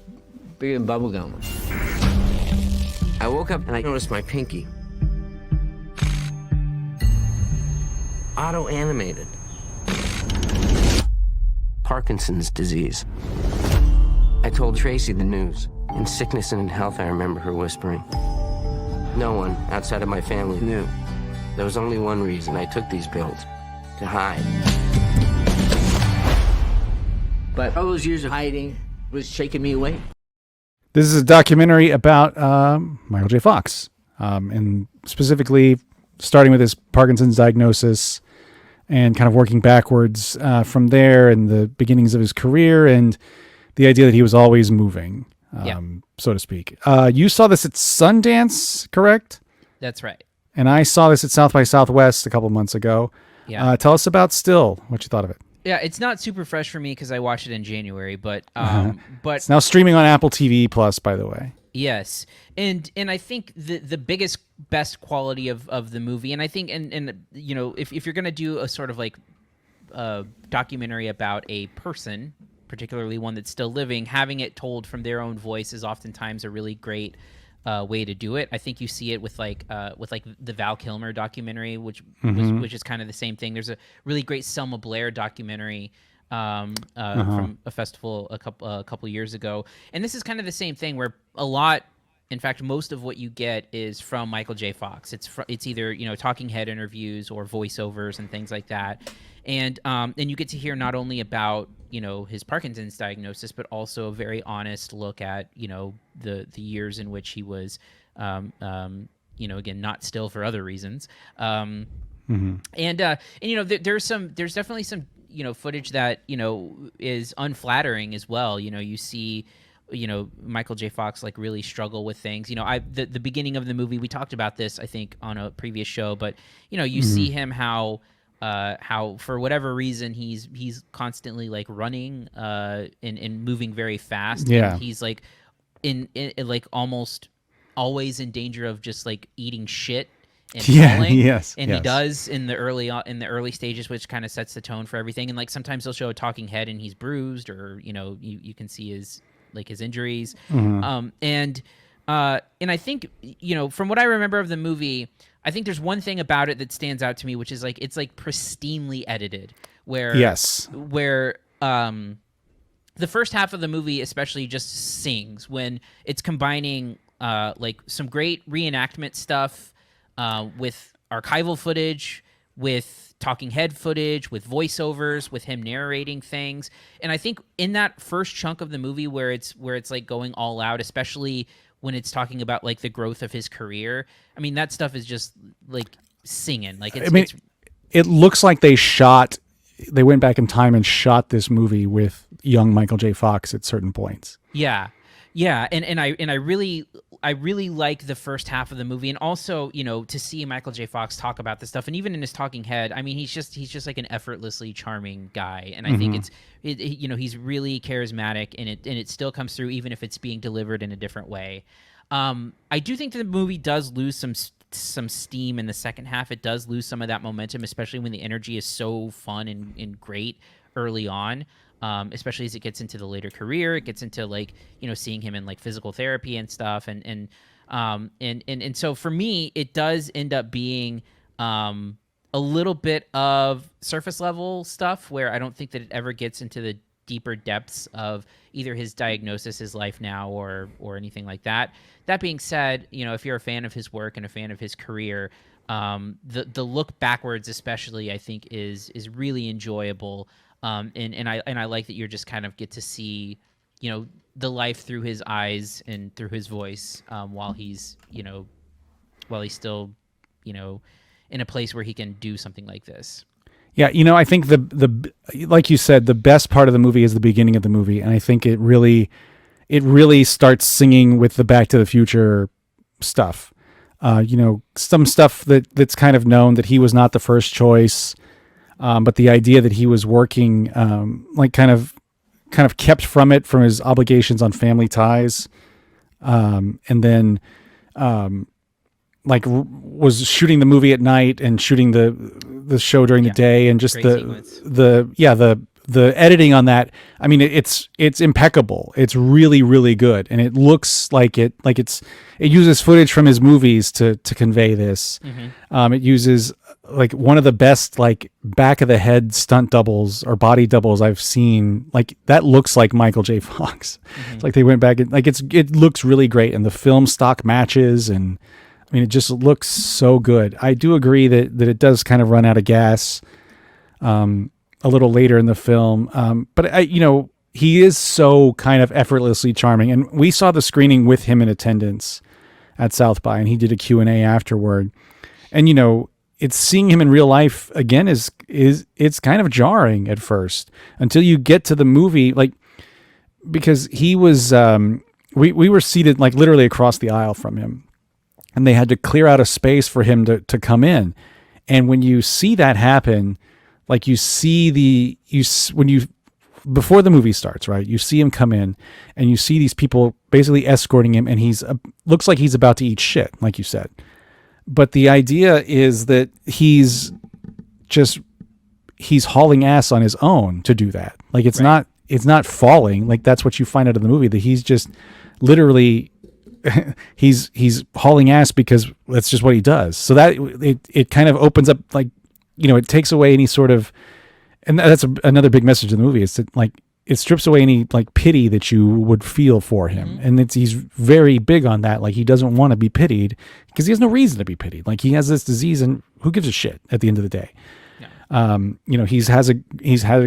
bigger than bubblegum. I woke up and I noticed my pinky. Auto-animated. Parkinson's disease. I told Tracy the news. In sickness and in health, I remember her whispering. No one outside of my family knew. There was only one reason I took these pills. To hide. But all those years of hiding was shaking me away. This is a documentary about Michael J. Fox, and specifically starting with his Parkinson's diagnosis and kind of working backwards from there and the beginnings of his career and the idea that he was always moving, so to speak. You saw this at Sundance, correct? That's right. And I saw this at South by Southwest a couple months ago. Yeah. Tell us about Still, what you thought of it. Yeah, it's not super fresh for me because I watched it in January, but It's now streaming on Apple TV Plus, by the way. Yes, and I think the best quality of the movie, and I think and if you're gonna do a sort of like documentary about a person, particularly one that's still living, having it told from their own voice is oftentimes a really great way to do it. I think you see it with like the Val Kilmer documentary, which is kind of the same thing. There's a really great Selma Blair documentary from a festival a couple years ago, and this is kind of the same thing where in fact, most of what you get is from Michael J. Fox. It's either talking head interviews or voiceovers and things like that, and you get to hear not only about his Parkinson's diagnosis, but also a very honest look at the years in which he was again not still for other reasons, and there's definitely some footage that is unflattering as well. You see Michael J. Fox like really struggle with things. The beginning of the movie, we talked about this I think on a previous show, but you see him how for whatever reason he's constantly like running and moving very fast. Yeah. And he's like in like almost always in danger of just like eating shit and falling. Yes. And he does in the early stages, which kind of sets the tone for everything. And like sometimes they'll show a talking head and he's bruised, or you can see his injuries. And I think from what I remember of the movie, I think there's one thing about it that stands out to me, which is like it's like pristinely edited, where the first half of the movie especially just sings when it's combining like some great reenactment stuff with archival footage, with talking head footage, with voiceovers, with him narrating things. And I think in that first chunk of the movie where it's like going all out, especially when it's talking about like the growth of his career, I mean, that stuff is just like singing. Like it looks like they went back in time and shot this movie with young Michael J. Fox at certain points. Yeah. And I really like the first half of the movie, and also, you know, to see Michael J. Fox talk about this stuff, and even in his talking head, I mean, he's just like an effortlessly charming guy, and I think you know, he's really charismatic, and it still comes through even if it's being delivered in a different way. I do think that the movie does lose some steam in the second half. It does lose some of that momentum, especially when the energy is so fun and great early on. Especially as it gets into the later career, it gets into, like, you know, seeing him in like physical therapy and stuff, and so for me, it does end up being a little bit of surface level stuff where I don't think that it ever gets into the deeper depths of either his diagnosis, his life now, or anything like that. That being said, you know, if you're a fan of his work and a fan of his career, the look backwards especially, I think is really enjoyable. And I like that you're just kind of get to see, you know, the life through his eyes and through his voice, while he's still, you know, in a place where he can do something like this. Yeah, you know, I think the like you said, the best part of the movie is the beginning of the movie, and I think it really starts singing with the Back to the Future stuff. You know, some stuff that's kind of known, that he was not the first choice. But the idea that he was working, like kind of kept from his obligations on Family Ties, and then was shooting the movie at night and shooting the show during the day, and just the editing on that. I mean, it's impeccable. It's really, really good, and it looks like it uses footage from his movies to convey this. It uses like one of the best like back of the head stunt doubles or body doubles I've seen. Like that looks like Michael J. Fox. It's like they went back and like it looks really great, and the film stock matches, and I mean it just looks so good. I do agree that it does kind of run out of gas a little later in the film, but you know, he is so kind of effortlessly charming, and we saw the screening with him in attendance at South by, and he did a Q&A afterward, and you know, it's seeing him in real life again is it's kind of jarring at first until you get to the movie, like, because he was we were seated like literally across the aisle from him, and they had to clear out a space for him to come in, and when you see that happen, like you see before the movie starts, right? You see him come in, and you see these people basically escorting him, and he's looks like he's about to eat shit, like you said. But the idea is that he's hauling ass on his own to do that. Like it's not falling. Like that's what you find out of the movie, that he's just literally he's hauling ass because that's just what he does. So that it kind of opens up, like, you know, it takes away any sort of, and that's another big message of the movie, is that like it strips away any like pity that you would feel for him. And he's very big on that. Like he doesn't want to be pitied because he has no reason to be pitied. Like he has this disease, and who gives a shit at the end of the day? Yeah. You know, he's had a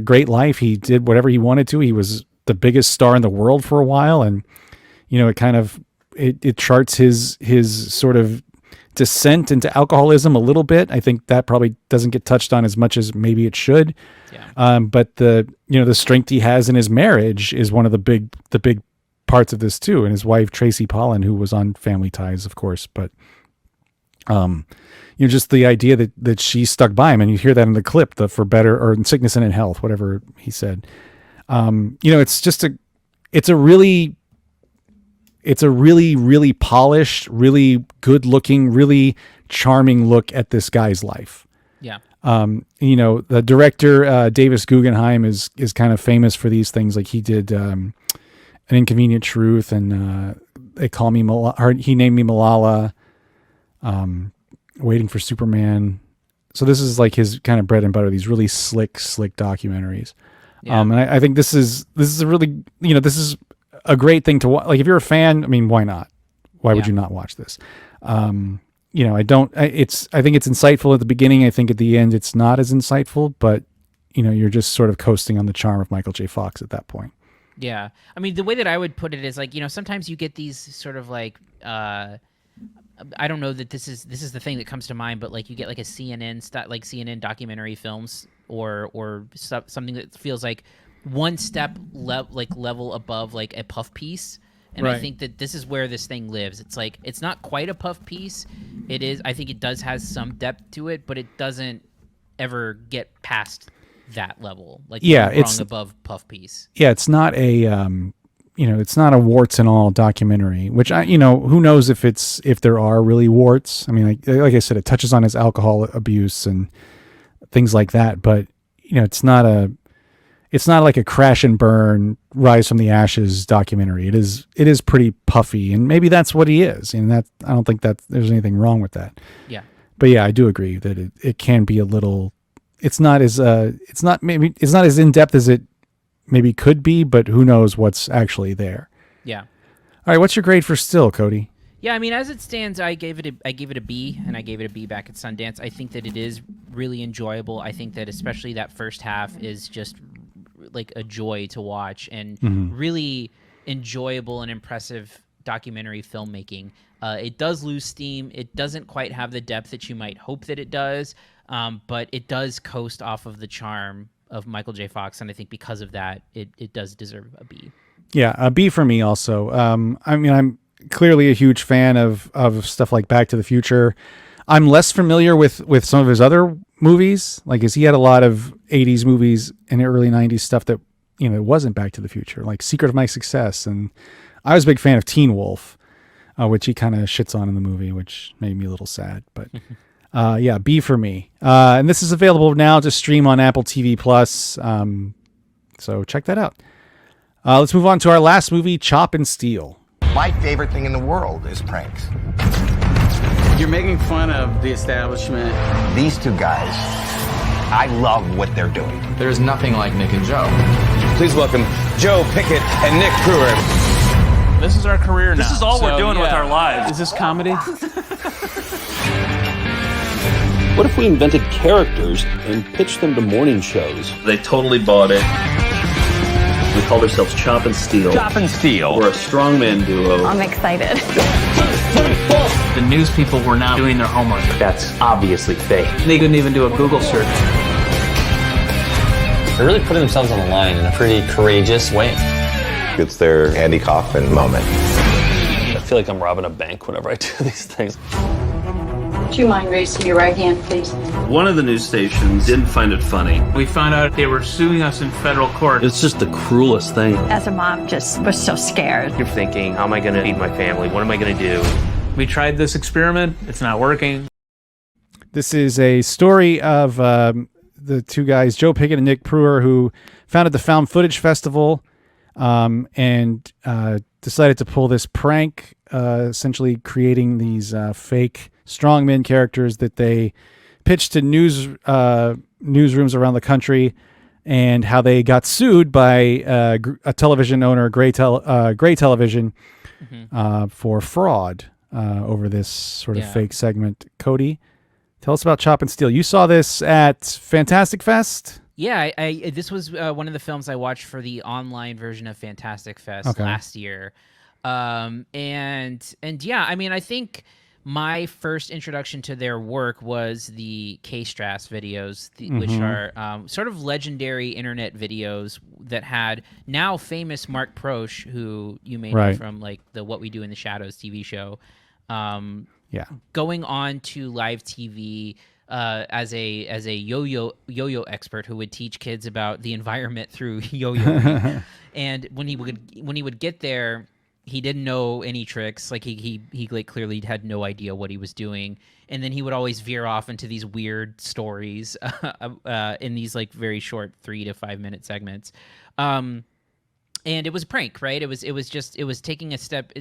great life. He did whatever he wanted to. He was the biggest star in the world for a while. And, you know, it kind of, it charts his sort of descent into alcoholism a little bit. I think that probably doesn't get touched on as much as maybe it should. Yeah. But the strength he has in his marriage is one of the big parts of this too. And his wife, Tracy Pollan, who was on Family Ties, of course, but, you know, just the idea that she stuck by him, and you hear that in the clip, the for better or in sickness and in health, whatever he said. You know, it's a really, really polished, really good looking, really charming look at this guy's life. Yeah. You know, the director, Davis Guggenheim is kind of famous for these things. Like he did, An Inconvenient Truth, and, They Call Me Malala, He Named Me Malala, Waiting for Superman. So this is like his kind of bread and butter, these really slick documentaries. Yeah. And I think this is a really, you know, this is a great thing to watch. Like if you're a fan, I mean, why not? Why would you not watch this? You know, I think it's insightful at the beginning. I think at the end, it's not as insightful, but you know, you're just sort of coasting on the charm of Michael J. Fox at that point. Yeah. I mean, the way that I would put it is like, you know, sometimes you get these sort of like, I don't know that this is the thing that comes to mind, but like you get like a CNN documentary films or something that feels like one step level above like a puff piece. And I think that this is where this thing lives. It's like, it's not quite a puff piece. It is, I think it does has some depth to it, but it doesn't ever get past that level. Like, it's above puff piece. Yeah, it's not a it's not a warts and all documentary, which who knows if there are really warts. I mean, like I said, it touches on his alcohol abuse and things like that, but it's not like a crash and burn, rise from the ashes documentary. It is pretty puffy, and maybe that's what he is. And that, I don't think that there's anything wrong with that. Yeah. But yeah, I do agree that it can be a little. It's not as in depth as it maybe could be, but who knows what's actually there. Yeah. All right, what's your grade for Still, Cody? Yeah, I mean, as it stands, I gave it a B, and I gave it a B back at Sundance. I think that it is really enjoyable. I think that especially that first half is just like a joy to watch, and really enjoyable and impressive documentary filmmaking. It does lose steam. It doesn't quite have the depth that you might hope that it does, but it does coast off of the charm of Michael J. Fox, and I think because of that, it does deserve a B. Yeah, a B for me also. I mean, I'm clearly a huge fan of stuff like Back to the Future. I'm less familiar with some of his other movies, he had a lot of 80s movies and early 90s stuff that wasn't Back to the Future, like Secret of My Success, and I was a big fan of Teen Wolf, which he kind of shits on in the movie, which made me a little sad. But yeah, B for me. And this is available now to stream on Apple TV Plus, so check that out. Let's move on to our last movie, Chop and Steele. My favorite thing in the world is pranks. You're making fun of the establishment. These two guys, I love what they're doing. There's nothing like Nick and Joe. Please welcome Joe Pickett and Nick Pruitt. This is our career now. This is all we're doing with our lives. Is this comedy? What if we invented characters and pitched them to morning shows? They totally bought it. We called ourselves Chop and Steele. Chop and Steele. We're a strongman duo. I'm excited. The news people were now doing their homework. That's obviously fake. They couldn't even do a Google search. They're really putting themselves on the line in a pretty courageous way. It's their Andy Kaufman moment. I feel like I'm robbing a bank whenever I do these things. Would you mind raising your right hand, please? One of the news stations didn't find it funny. We found out they were suing us in federal court. It's just the cruelest thing. As a mom, just was so scared. You're thinking, how am I going to feed my family? What am I going to do? We tried this experiment. It's not working. This is a story of the two guys, Joe Pickett and Nick Pruitt, who founded the Found Footage Festival and decided to pull this prank, essentially creating these fake strongman characters that they pitched to newsrooms around the country, and how they got sued by a television owner, Gray Television, for fraud over this sort of fake segment. Cody, tell us about Chop and Steele. You saw this at Fantastic Fest? Yeah, I this was one of the films I watched for the online version of Fantastic Fest last year. And yeah, I mean, I think my first introduction to their work was the K-Strass videos, which are sort of legendary internet videos that had now famous Mark Prosh, who you may know from like the What We Do in the Shadows TV show, going on to live TV as a yo-yo expert who would teach kids about the environment through yo-yo. And when he would get there, he didn't know any tricks. Like he like clearly had no idea what he was doing, and then he would always veer off into these weird stories in these like very short 3 to 5 minute segments. And it was a prank, right? It was taking a step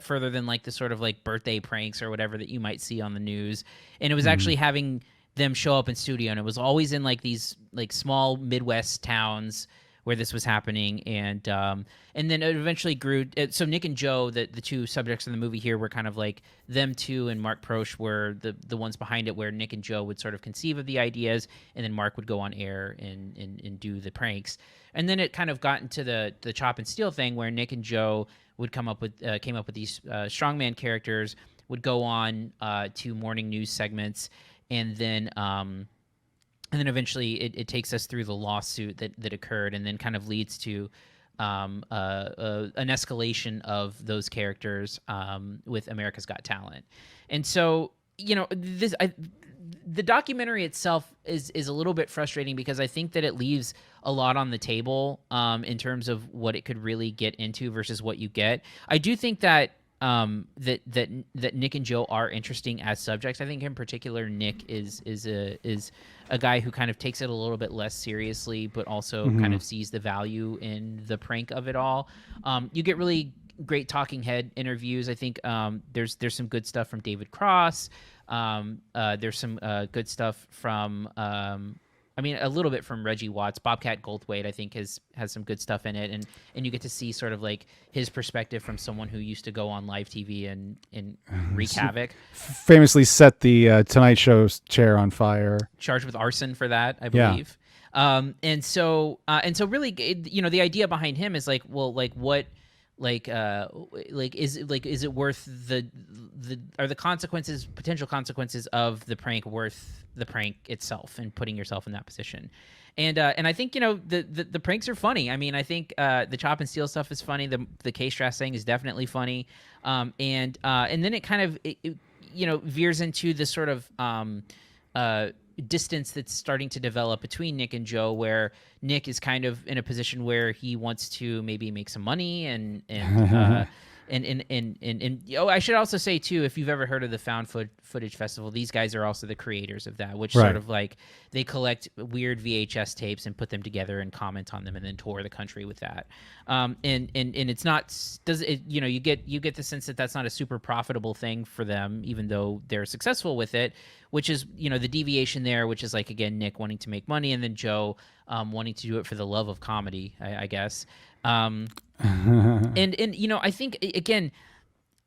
further than like the sort of like birthday pranks or whatever that you might see on the news. And it was actually having them show up in studio, and it was always in like these like small Midwest towns where this was happening, and then it eventually grew. So Nick and Joe, the two subjects in the movie here, were kind of like them two, and Mark Prosh were the ones behind it, where Nick and Joe would sort of conceive of the ideas, and then Mark would go on air and do the pranks. And then it kind of got into the Chop and Steele thing, where Nick and Joe would came up with these strongman characters, would go on to morning news segments, and then and then eventually it takes us through the lawsuit that occurred, and then kind of leads to an escalation of those characters with America's Got Talent. And so, the documentary itself is a little bit frustrating because I think that it leaves a lot on the table in terms of what it could really get into versus what you get. I do think that that Nick and Joe are interesting as subjects. I think in particular Nick is a guy who kind of takes it a little bit less seriously, but also kind of sees the value in the prank of it all. You get really great talking head interviews. I think there's some good stuff from David Cross. There's some good stuff from a little bit from Reggie Watts. Bobcat Goldthwait, I think, has some good stuff in it, and you get to see sort of like his perspective from someone who used to go on live TV and wreak havoc. Famously set the Tonight Show's chair on fire. Charged with arson for that, I believe. Yeah. And so really, the idea behind him is like, well, like what. Is it worth are the potential consequences of the prank worth the prank itself and putting yourself in that position? And I think the pranks are funny. I mean, I think the chop and steal stuff is funny. The K-Strass thing is definitely funny. And then it kind of veers into this sort of distance that's starting to develop between Nick and Joe, where Nick is kind of in a position where he wants to maybe make some money and I should also say too, if you've ever heard of the Found Footage Festival, these guys are also the creators of that, which sort of like they collect weird VHS tapes and put them together and comment on them and then tour the country with that. And it's not, you get the sense that that's not a super profitable thing for them, even though they're successful with it, which is, the deviation there, which is like, again, Nick wanting to make money and then Joe wanting to do it for the love of comedy, I guess. And I think, again,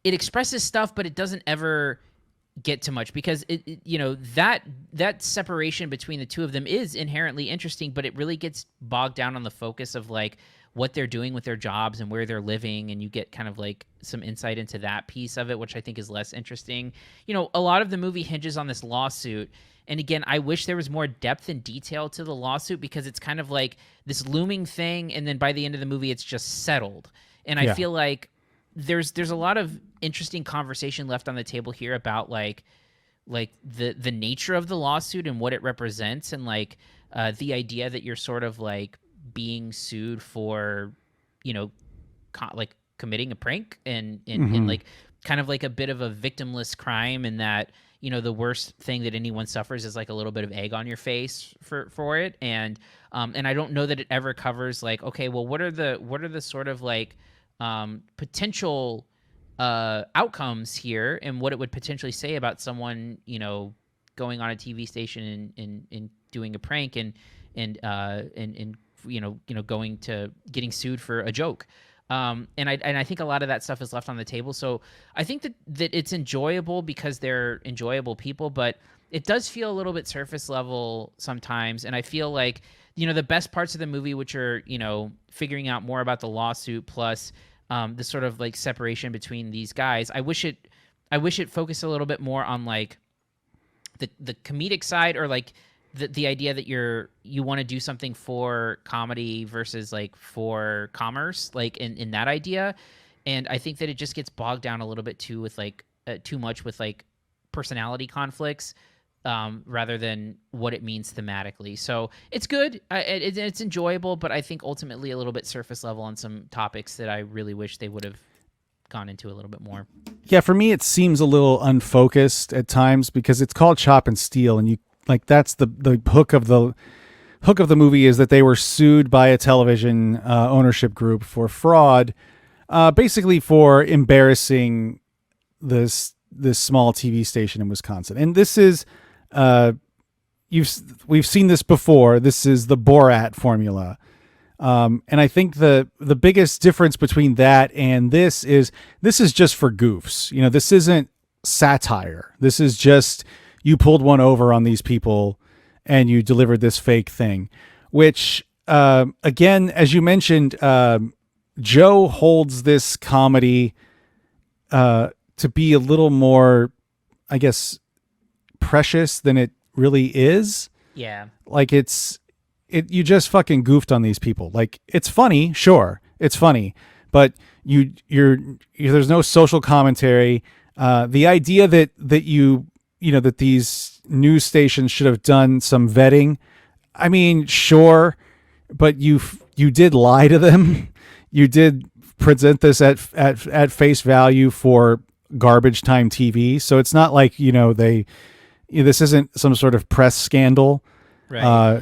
it expresses stuff, but it doesn't ever get to much because that separation between the two of them is inherently interesting, but it really gets bogged down on the focus of like what they're doing with their jobs and where they're living, and you get kind of like some insight into that piece of it, which I think is less interesting. A lot of the movie hinges on this lawsuit. And again, I wish there was more depth and detail to the lawsuit because it's kind of like this looming thing, and then by the end of the movie, it's just settled. And I feel like there's a lot of interesting conversation left on the table here about like the nature of the lawsuit and what it represents, and like the idea that you're sort of like being sued for, like committing a prank and like kind of like a bit of a victimless crime, and that the worst thing that anyone suffers is like a little bit of egg on your face for it. And I don't know that it ever covers like, okay, well, what are the sort of like potential outcomes here, and what it would potentially say about someone, going on a TV station and doing a prank and going to getting sued for a joke. And I think a lot of that stuff is left on the table. So I think that it's enjoyable because they're enjoyable people, but it does feel a little bit surface level sometimes. And I feel like, the best parts of the movie, which are, figuring out more about the lawsuit plus the sort of like separation between these guys. I wish it focused a little bit more on like the comedic side, or like the idea that you want to do something for comedy versus like for commerce, like in that idea. And I think that it just gets bogged down a little bit too with like too much with like personality conflicts rather than what it means thematically. So it's good. It's enjoyable, but I think ultimately a little bit surface level on some topics that I really wish they would have gone into a little bit more. Yeah, for me, it seems a little unfocused at times because it's called Chop and Steele, and that's the hook of the movie is that they were sued by a television ownership group for fraud, basically for embarrassing this small TV station in Wisconsin. And this is we've seen this before. This is the Borat formula. And I think the biggest difference between that and this is just for goofs. This isn't satire. This is just you pulled one over on these people and you delivered this fake thing, which, again, as you mentioned, Joe holds this comedy to be a little more, I guess, precious than it really is. Yeah. Like you just fucking goofed on these people. Like, it's funny, sure, it's funny, but there's no social commentary. The idea that that these news stations should have done some vetting. I mean, sure, but you did lie to them. You did present this at face value for garbage time TV. So it's not like, this isn't some sort of press scandal. Right.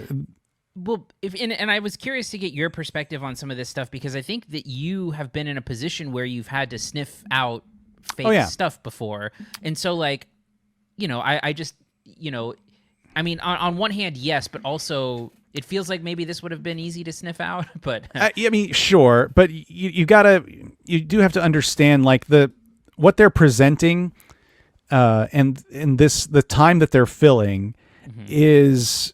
Well, and I was curious to get your perspective on some of this stuff, because I think that you have been in a position where you've had to sniff out fake stuff before. And so, like, I just, I mean, on one hand, yes, but also it feels like maybe this would have been easy to sniff out. But I mean, sure, but you do have to understand, like, what they're presenting, and in the time that they're filling is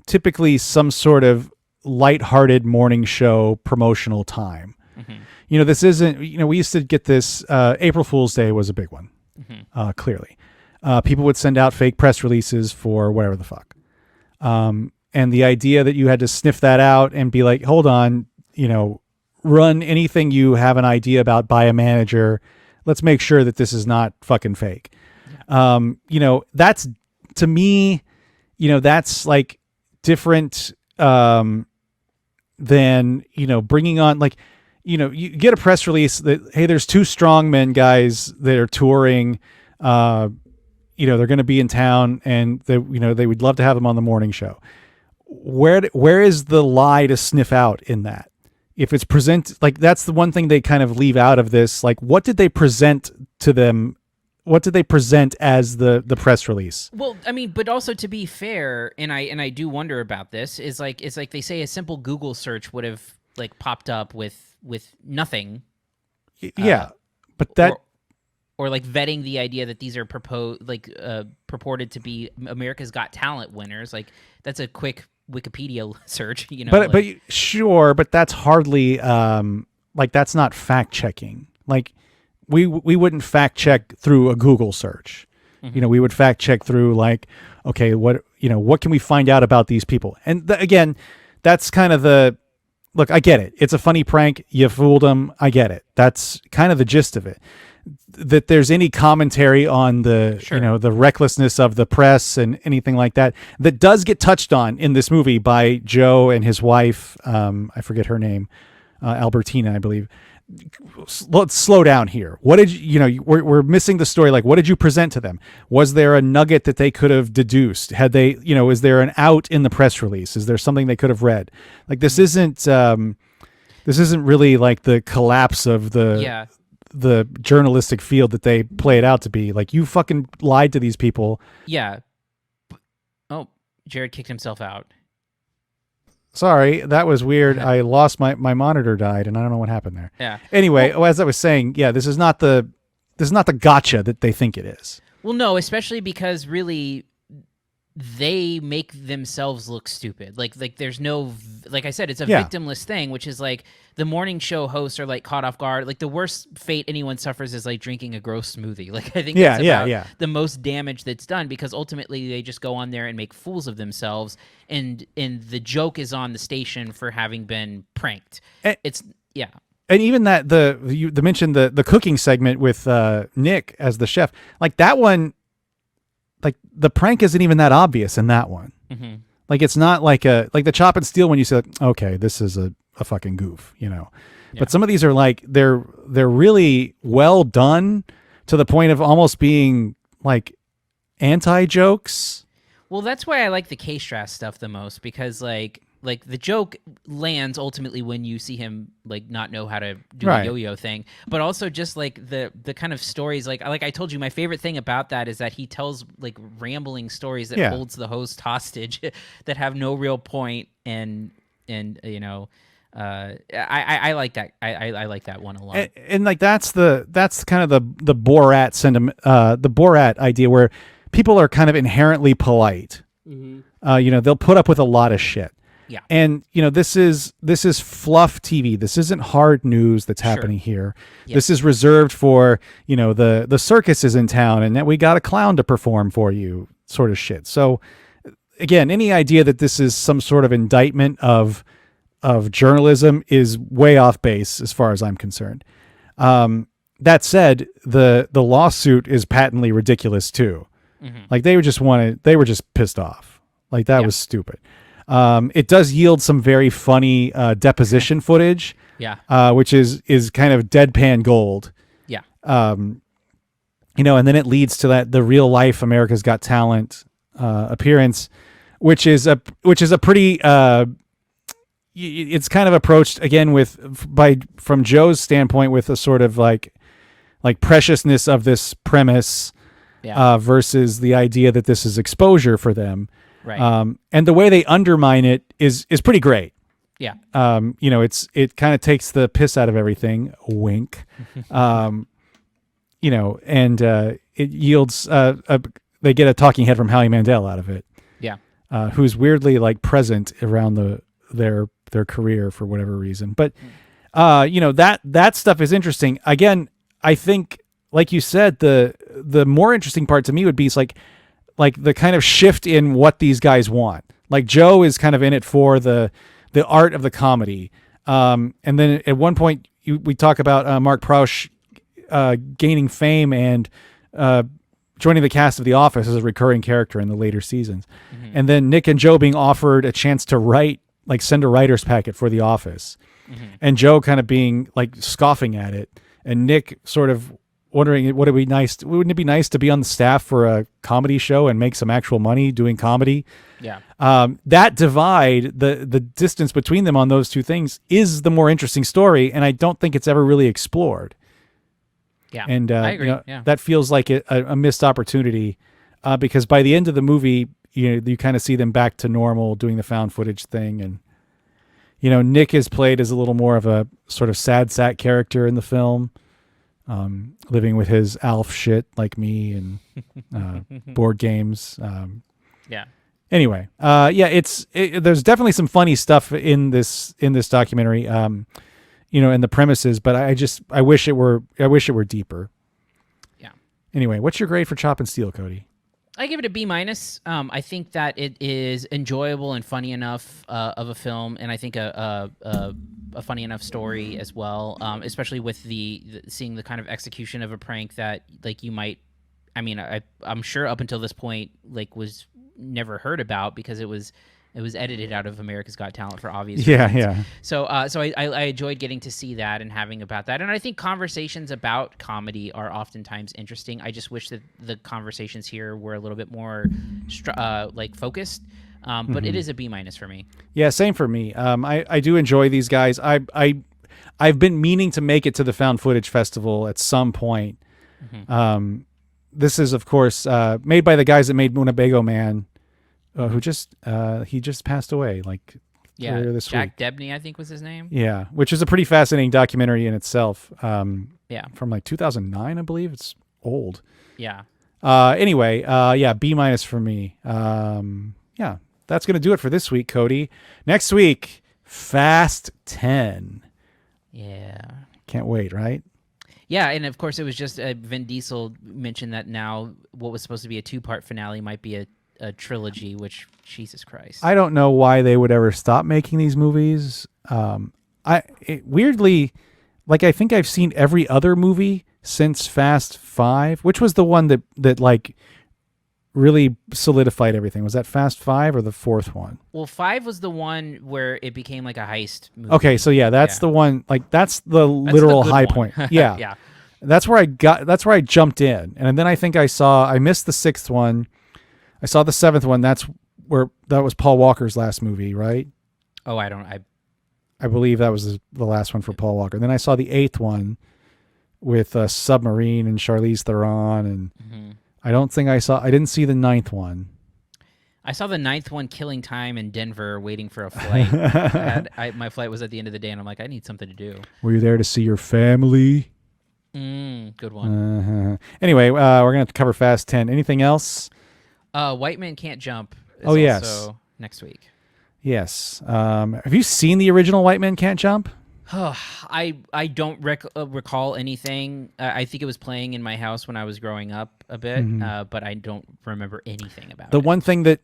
typically some sort of lighthearted morning show promotional time. This isn't, we used to get this, April Fool's Day was a big one. Clearly, people would send out fake press releases for whatever the fuck. And the idea that you had to sniff that out and be like, hold on, run anything you have an idea about by a manager. Let's make sure that this is not fucking fake. That's, to me, that's like different than, bringing on, like, you get a press release that, hey, there's 2 strongmen guys that are touring, they're going to be in town, and they would love to have them on the morning show. Where is the lie to sniff out in that? If it's like, that's the one thing they kind of leave out of this. Like, what did they present to them? What did they present as the press release? Well, I mean, but also, to be fair, and I do wonder about this, it's like they say a simple Google search would have, like, popped up with nothing. Yeah, but that, or like vetting the idea that these are purported to be America's Got Talent winners. Like, that's a quick Wikipedia search, But sure, but that's hardly that's not fact checking. Like, we wouldn't fact check through a Google search. We would fact check through, like, okay, what can we find out about these people? And again, that's kind of look, I get it. It's a funny prank. You fooled them. I get it. That's kind of the gist of it. That there's any commentary on the, the recklessness of the press and anything like that does get touched on in this movie by Joe and his wife. I forget her name, Albertina, I believe. Let's slow down here. What did we're missing the story. Like, what did you present to them? Was there a nugget that they could have deduced? Had they, is there an out in the press release? Is there something they could have read? Like, this isn't really like the collapse of the journalistic field that they play it out to be. Like, you fucking lied to these people. Yeah. Oh, Jerrod kicked himself out. Sorry, that was weird. I lost my monitor died, and I don't know what happened there. Yeah. Anyway, as I was saying, this is not the gotcha that they think it is. Well, no, especially because really they make themselves look stupid. Like there's no, like I said, it's a victimless thing, which is like the morning show hosts are like caught off guard. Like, the worst fate anyone suffers is like drinking a gross smoothie. Like, I think that's about the most damage that's done, because ultimately they just go on there and make fools of themselves, and the joke is on the station for having been pranked. And even that you mentioned the cooking segment with Nick as the chef, like that one. Like, the prank isn't even that obvious in that one. Like, it's not like the chop and steal when you say, okay, this is a fucking goof, But some of these are like, they're really well done to the point of almost being like anti-jokes. Well, that's why I like the K-Strass stuff the most, because like the joke lands ultimately when you see him like not know how to do the yo-yo thing, but also just like the kind of stories, like I told you, my favorite thing about that is that he tells like rambling stories that holds the host hostage that have no real point, and I like that. I like that one a lot. And like that's kind of the Borat the Borat idea, where people are kind of inherently polite. They'll put up with a lot of shit. Yeah. And this is fluff TV. This isn't hard news that's happening here. Yep. This is reserved for, the circus is in town and that we got a clown to perform for you, sort of shit. So again, any idea that this is some sort of indictment of journalism is way off base as far as I'm concerned. That said, the lawsuit is patently ridiculous too. Like they were just pissed off. Like that was stupid. It does yield some very funny deposition footage. Yeah. Which is kind of deadpan gold. Yeah. You know, and then it leads to the real life America's Got Talent appearance, which is a pretty it's kind of approached again from Joe's standpoint with a sort of like preciousness of this premise versus the idea that this is exposure for them. Right. And the way they undermine it is pretty great. Yeah. You know, it kind of takes the piss out of everything. Wink. You know, and it yields they get a talking head from Howie Mandel out of it. Yeah. Who's weirdly like present around their career for whatever reason. But you know, that stuff is interesting. Again, I think, like you said, the more interesting part to me would be like the kind of shift in what these guys want. Like Joe is kind of in it for the art of the comedy. And then at one point we talk about Mark Proush gaining fame and joining the cast of The Office as a recurring character in the later seasons. And then Nick and Joe being offered a chance to send a writer's packet for The Office. And Joe kind of being like scoffing at it. And Nick sort of wondering, wouldn't it be nice to be on the staff for a comedy show and make some actual money doing comedy? Yeah. That divide, the distance between them on those two things is the more interesting story. And I don't think it's ever really explored. Yeah. And I agree. you know, Yeah. that feels like a missed opportunity because by the end of the movie, you kind of see them back to normal doing the found footage thing. And, you know, Nick is played as a little more of a sort of sad sack character in the film, living with his Alf shit like me and board games. Yeah. Anyway, there's definitely some funny stuff in this documentary, you know, in the premises, but I wish it were deeper. Yeah. Anyway, what's your grade for Chop and Steele, Cody? I give it a B-. I think that it is enjoyable and funny enough of a film, and I think a funny enough story as well, especially with the seeing the kind of execution of a prank that like you might, I mean, I'm sure up until this point like was never heard about because it was edited out of America's Got Talent for obvious reasons. Yeah. So I enjoyed getting to see that and having about that. And I think conversations about comedy are oftentimes interesting. I just wish that the conversations here were a little bit more focused. But it is a B- for me. Yeah, same for me. I do enjoy these guys. I've been meaning to make it to the Found Footage Festival at some point. This is, of course, made by the guys that made Winnebago Man. Who just passed away earlier this Jack week. Debney, I think was his name. Yeah, which is a pretty fascinating documentary in itself. From 2009, I believe. It's old. Yeah. Anyway, B- for me. Yeah, that's gonna do it for this week, Cody. Next week, Fast 10. Yeah. Can't wait, right? Yeah, and of course it was just Vin Diesel mentioned that now what was supposed to be a 2-part finale might be a trilogy, which Jesus Christ. I don't know why they would ever stop making these movies. Weirdly, I think I've seen every other movie since Fast 5, which was the one that really solidified everything. Was that Fast 5 or the fourth one? Well, 5 was the one where it became like a heist movie. Okay, so that's the one. That's the literal high point. Yeah, yeah. That's where I jumped in, and then I think I missed the 6th one. I saw the 7th one. That was Paul Walker's last movie, right? Oh, I believe that was the last one for Paul Walker. Then I saw the 8th one with Submarine and Charlize Theron, and I didn't see the 9th one. I saw the 9th one, Killing Time in Denver, waiting for a flight. My flight was at the end of the day, and I'm like, I need something to do. Were you there to see your family? Good one. Anyway, we're gonna have to cover Fast 10. Anything else? White Man Can't Jump is also next week. Yes. Have you seen the original White Man Can't Jump? I don't recall anything. I think it was playing in my house when I was growing up a bit, but I don't remember anything about it. The one thing that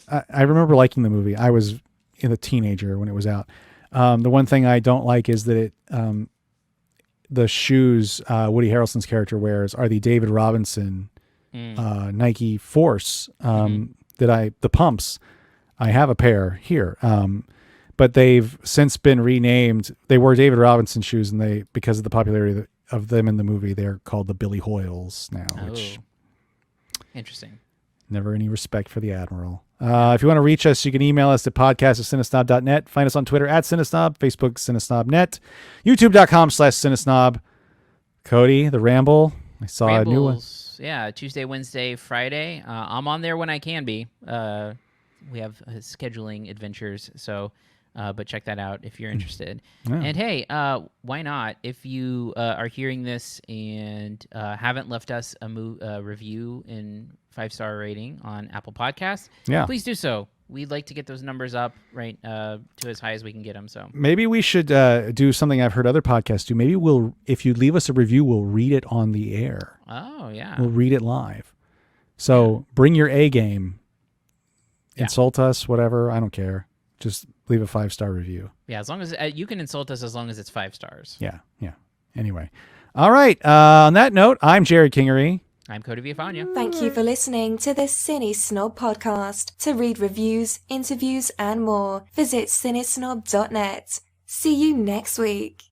I remember liking the movie. I was a teenager when it was out. The one thing I don't like is that the shoes Woody Harrelson's character wears are the David Robinson Nike Force the pumps. I have a pair here, but they've since been renamed. They were David Robinson shoes, and because of the popularity of them in the movie, they're called the Billy Hoyles now. Which interesting. Never any respect for the Admiral. If you want to reach us, you can email us at podcast@cinesnob.net. Find us on Twitter @cinesnob, Facebook cinesnobnet, youtube.com/cinesnob. Cody, the Ramble. I saw a new one. Yeah, Tuesday, Wednesday, Friday. I'm on there when I can be. We have scheduling adventures, so but check that out if you're interested. Yeah. And hey, why not? If you are hearing this and haven't left us a review in 5-star rating on Apple Podcasts, please do so. We'd like to get those numbers up right to as high as we can get them. So maybe we should do something I've heard other podcasts do. Maybe if you leave us a review, we'll read it on the air. Oh yeah, we'll read it live. So bring your A game. Insult us, whatever. I don't care. Just leave a 5-star review. Yeah, as long as you can insult us, as long as it's 5 stars. Yeah. Anyway, all right. On that note, I'm Jerrod Kingery. I'm Cody Villafana. Thank you for listening to the CineSnob Podcast. To read reviews, interviews, and more, visit cinesnob.net. See you next week.